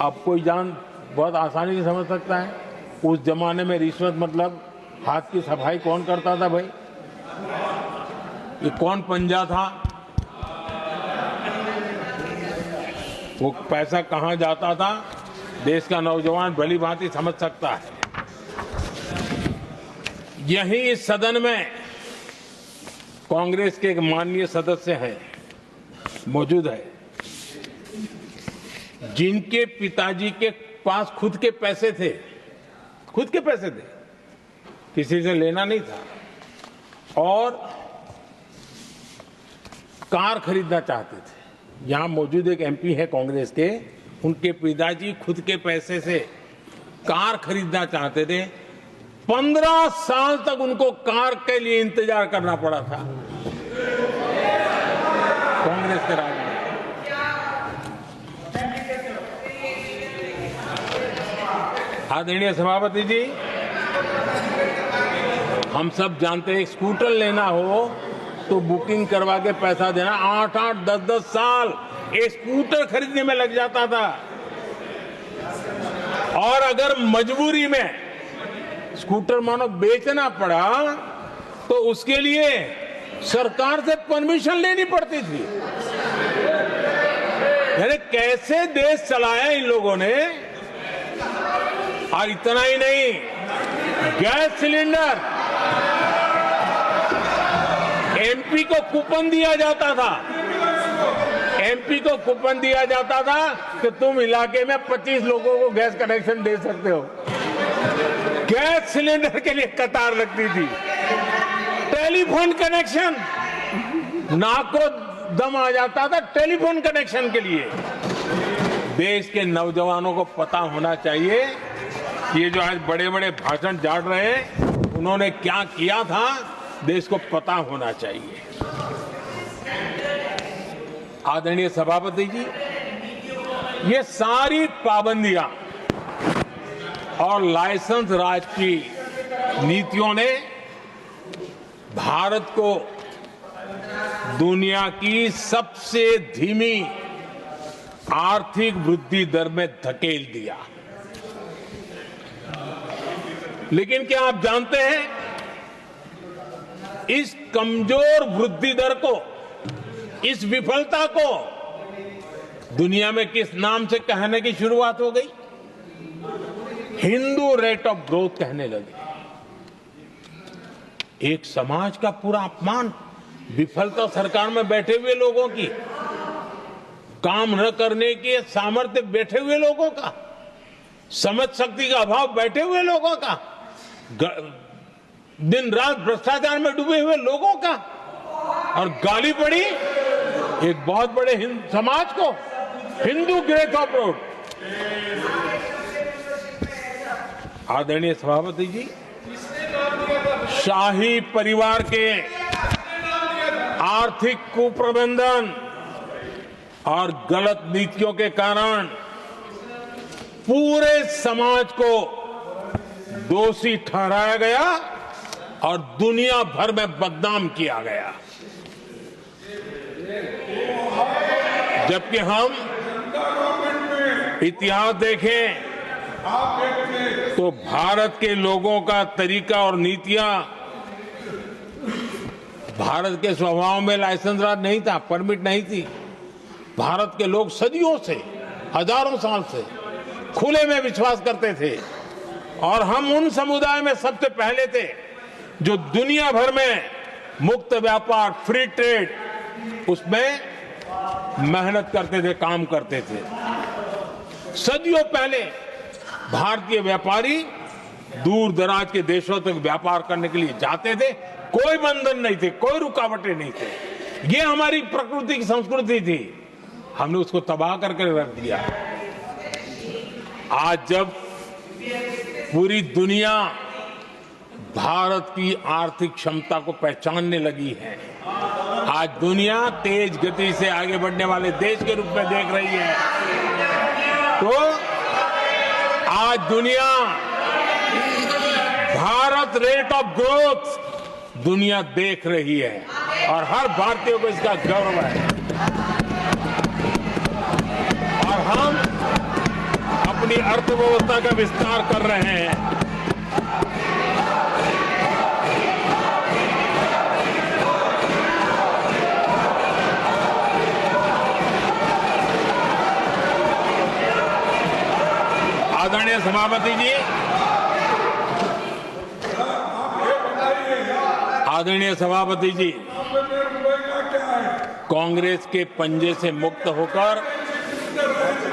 अब कोई बहुत आसानी से समझ सकता है, उस जमाने में रिश्वत मतलब हाथ की सफाई कौन करता था भाई? ये कौन पंजा था? वो पैसा कहां जाता था? देश का नौजवान भली भांति समझ सकता है। यही इस सदन में कांग्रेस के एक माननीय सदस्य हैं, मौजूद है, जिनके पिताजी के पास खुद के पैसे थे, किसी से लेना नहीं था, और कार खरीदना चाहते थे। यहां मौजूद एक एमपी है कांग्रेस के, उनके पिताजी खुद के पैसे से कार खरीदना चाहते थे। 15 साल तक उनको कार के लिए इंतजार करना पड़ा था कांग्रेस के राज में। आदरणीय सभापति जी, हम सब जानते हैं स्कूटर लेना हो तो बुकिंग करवा के पैसा देना, 8-8, 10-10 साल एक स्कूटर खरीदने में लग जाता था। और अगर मजबूरी में स्कूटर मानो बेचना पड़ा तो उसके लिए सरकार से परमिशन लेनी पड़ती थी। यानी कैसे देश चलाया इन लोगों ने। और इतना ही नहीं, गैस सिलेंडर एमपी को कूपन दिया जाता था, कि तुम इलाके में 25 लोगों को गैस कनेक्शन दे सकते हो। गैस सिलेंडर के लिए कतार लगती थी। टेलीफोन कनेक्शन, नाक को दम आ जाता था टेलीफोन कनेक्शन के लिए। देश के नौजवानों को पता होना चाहिए कि ये जो आज बड़े बड़े भाषण झाड़ रहे हैं, उन्होंने क्या किया था, देश को पता होना चाहिए। आदरणीय सभापति जी, ये सारी पाबंदियां और लाइसेंस राज की नीतियों ने भारत को दुनिया की सबसे धीमी आर्थिक वृद्धि दर में धकेल दिया। लेकिन क्या आप जानते हैं, इस कमजोर वृद्धि दर को, इस विफलता को दुनिया में किस नाम से कहने की शुरुआत हो गई? हिंदू रेट ऑफ ग्रोथ कहने लगे। एक समाज का पूरा अपमान, विफलता सरकार में बैठे हुए लोगों की, काम न करने के सामर्थ्य बैठे हुए लोगों का, समझ शक्ति का अभाव बैठे हुए लोगों का, दिन रात भ्रष्टाचार में डूबे हुए लोगों का, और गाली पड़ी एक बहुत बड़े समाज को, हिंदू ग्रेट ऑफ ग्रोथ। आदरणीय सभापति जी, शाही परिवार के आर्थिक कुप्रबंधन और गलत नीतियों के कारण पूरे समाज को दोषी ठहराया गया और दुनिया भर में बदनाम किया गया। जबकि हम इतिहास देखें तो भारत के लोगों का तरीका और नीतियां, भारत के स्वभाव में लाइसेंस राज नहीं था, परमिट नहीं थी। भारत के लोग सदियों से, हजारों साल से खुले में विश्वास करते थे, और हम उन समुदाय में सबसे पहले थे जो दुनिया भर में मुक्त व्यापार, फ्री ट्रेड, उसमें मेहनत करते थे, काम करते थे। सदियों पहले भारतीय व्यापारी दूर दराज के देशों तक व्यापार करने के लिए जाते थे, कोई बंधन नहीं थे, कोई रुकावटें नहीं थे। ये हमारी प्रकृति की संस्कृति थी, हमने उसको तबाह करके रख दिया। आज जब पूरी दुनिया भारत की आर्थिक क्षमता को पहचानने लगी है, आज आज दुनिया तेज गति से आगे बढ़ने वाले देश के रूप में देख रही है। तो आज दुनिया भारत रेट ऑफ ग्रोथ दुनिया देख रही है और हर भारतीय को इसका गौरव है। और हम अपनी अर्थव्यवस्था का विस्तार कर रहे हैं। आदरणीय सभापति जी, आदरणीय सभापति जी, कांग्रेस के पंजे से मुक्त होकर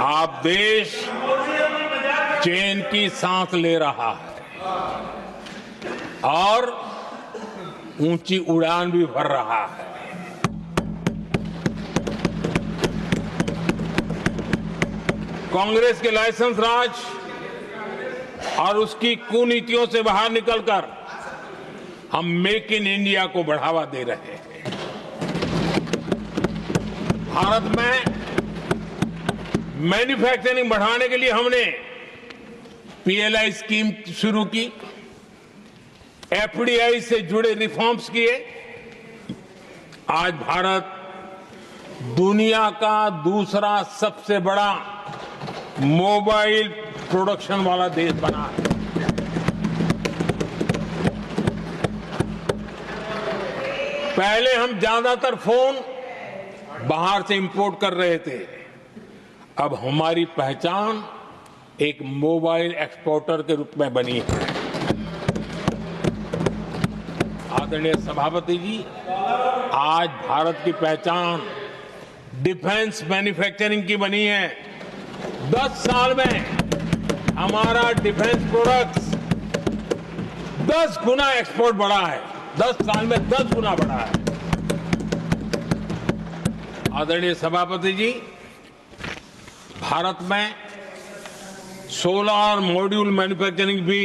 आप देश चैन की सांस ले रहा है और ऊंची उड़ान भी भर रहा है। कांग्रेस के लाइसेंस राज और उसकी कुनीतियों से बाहर निकलकर हम मेक इन इंडिया को बढ़ावा दे रहे हैं। भारत में मैन्युफैक्चरिंग बढ़ाने के लिए हमने पीएलआई स्कीम शुरू की, एफडीआई से जुड़े रिफॉर्म्स किए। आज भारत दुनिया का दूसरा सबसे बड़ा मोबाइल प्रोडक्शन वाला देश बना है। पहले हम ज्यादातर फोन बाहर से इंपोर्ट कर रहे थे, अब हमारी पहचान एक मोबाइल एक्सपोर्टर के रूप में बनी है। आदरणीय सभापति जी, आज भारत की पहचान डिफेंस मैन्युफैक्चरिंग की बनी है। 10 साल में हमारा डिफेंस प्रोडक्ट्स 10 गुना एक्सपोर्ट बढ़ा है। 10 साल में 10 गुना बढ़ा है। आदरणीय सभापति जी, भारत में सोलर मॉड्यूल मैन्युफैक्चरिंग भी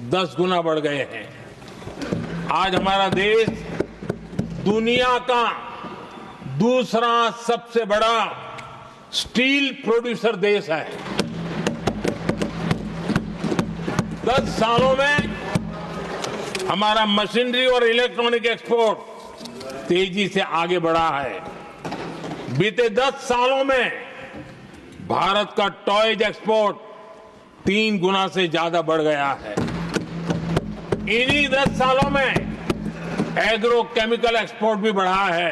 10 गुना बढ़ गए हैं। आज हमारा देश दुनिया का दूसरा सबसे बड़ा स्टील प्रोड्यूसर देश है। 10 सालों में हमारा मशीनरी और इलेक्ट्रॉनिक एक्सपोर्ट तेजी से आगे बढ़ा है। बीते 10 सालों में भारत का टॉयज एक्सपोर्ट 3 गुना से ज्यादा बढ़ गया है। इन्हीं 10 सालों में एग्रो केमिकल एक्सपोर्ट भी बढ़ा है।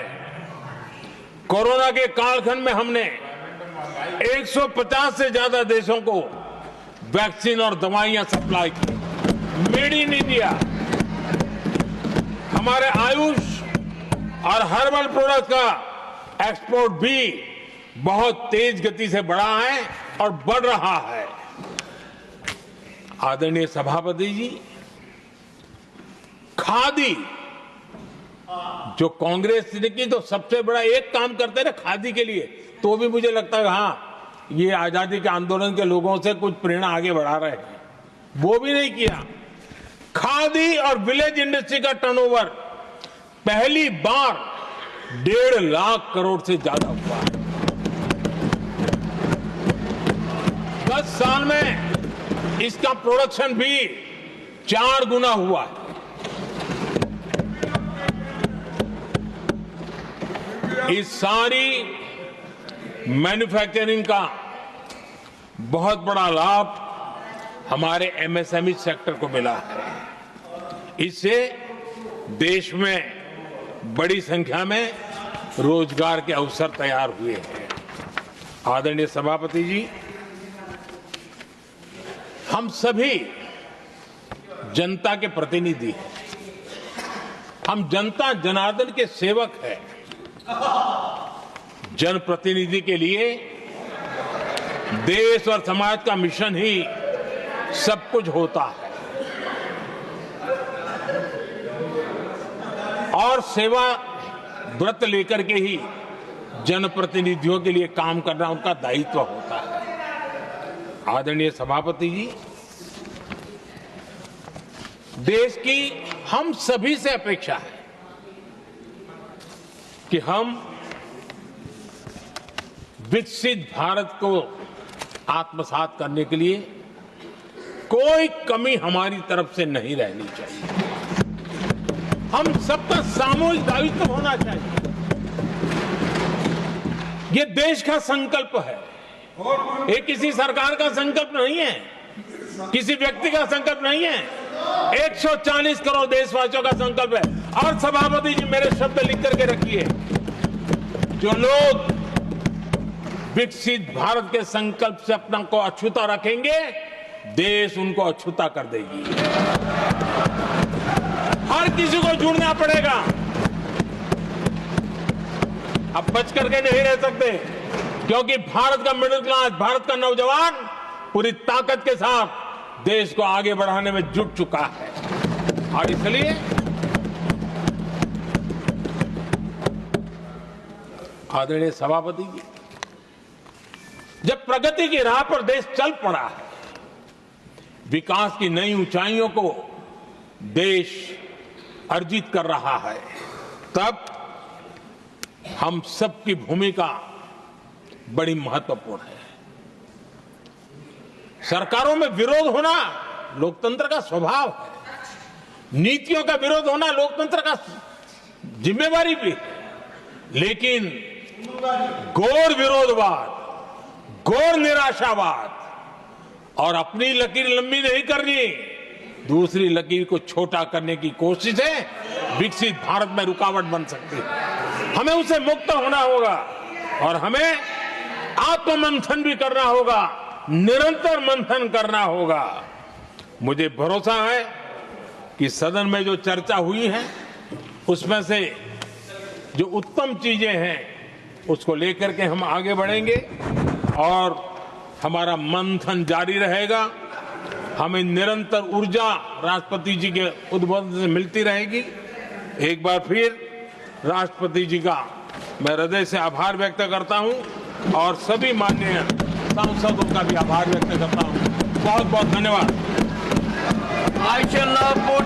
कोरोना के कालखंड में हमने 150 से ज्यादा देशों को वैक्सीन और दवाइयां सप्लाई की। मेड इन इंडिया, हमारे आयुष और हर्बल प्रोडक्ट का एक्सपोर्ट भी बहुत तेज गति से बढ़ा है और बढ़ रहा है। आदरणीय सभापति जी, खादी जो कांग्रेस ने की तो सबसे बड़ा एक काम करते ना खादी के लिए, तो भी मुझे लगता है हाँ ये आजादी के आंदोलन के लोगों से कुछ प्रेरणा आगे बढ़ा रहे हैं। वो भी नहीं किया। खादी और विलेज इंडस्ट्री का टर्नओवर पहली बार 1.5 लाख करोड़ से ज्यादा हुआ। 10 साल में इसका प्रोडक्शन भी 4 गुना हुआ है। इस सारी मैन्युफैक्चरिंग का बहुत बड़ा लाभ हमारे एमएसएमई सेक्टर को मिला है। इससे देश में बड़ी संख्या में रोजगार के अवसर तैयार हुए हैं। आदरणीय सभापति जी, हम सभी जनता के प्रतिनिधि हैं। हम जनता जनार्दन के सेवक हैं। जनप्रतिनिधि के लिए देश और समाज का मिशन ही सब कुछ होता है और सेवा व्रत लेकर के ही जनप्रतिनिधियों के लिए काम करना उनका दायित्व होता है। आदरणीय सभापति जी, देश की हम सभी से अपेक्षा है कि हम विकसित भारत को आत्मसात करने के लिए कोई कमी हमारी तरफ से नहीं रहनी चाहिए। हम सबका सामूहिक दायित्व होना चाहिए। ये देश का संकल्प है, ये किसी सरकार का संकल्प नहीं है, किसी व्यक्ति का संकल्प नहीं है, 140 करोड़ देशवासियों का संकल्प है। और सभापति जी मेरे शब्द लिख करके रखिए, जो लोग विकसित भारत के संकल्प से अपना को अछूता रखेंगे, देश उनको अछूता कर देगी। हर किसी को जुड़ना पड़ेगा, अब बच करके नहीं रह सकते, क्योंकि भारत का मिडिल क्लास, भारत का नौजवान पूरी ताकत के साथ देश को आगे बढ़ाने में जुट चुका है। और इसलिए आदरणीय सभापति जी, जब प्रगति की राह पर देश चल पड़ा है, विकास की नई ऊंचाइयों को देश अर्जित कर रहा है, तब हम सबकी भूमिका बड़ी महत्वपूर्ण है। सरकारों में विरोध होना लोकतंत्र का स्वभाव है, नीतियों का विरोध होना लोकतंत्र का जिम्मेवारी भी है, लेकिन घोर विरोधवाद, घोर निराशावाद और अपनी लकीर लंबी नहीं करनी, दूसरी लकीर को छोटा करने की कोशिश है विकसित भारत में रुकावट बन सकती है। हमें उसे मुक्त होना होगा और हमें आत्ममंथन भी करना होगा, निरंतर मंथन करना होगा। मुझे भरोसा है कि सदन में जो चर्चा हुई है उसमें से जो उत्तम चीजें हैं उसको लेकर के हम आगे बढ़ेंगे और हमारा मंथन जारी रहेगा। हमें निरंतर ऊर्जा राष्ट्रपति जी के उद्बोधन से मिलती रहेगी। एक बार फिर राष्ट्रपति जी का मैं हृदय से आभार व्यक्त करता हूं और सभी माननीय सांसदों का भी आभार व्यक्त करता हूं। बहुत बहुत धन्यवाद। I shall now put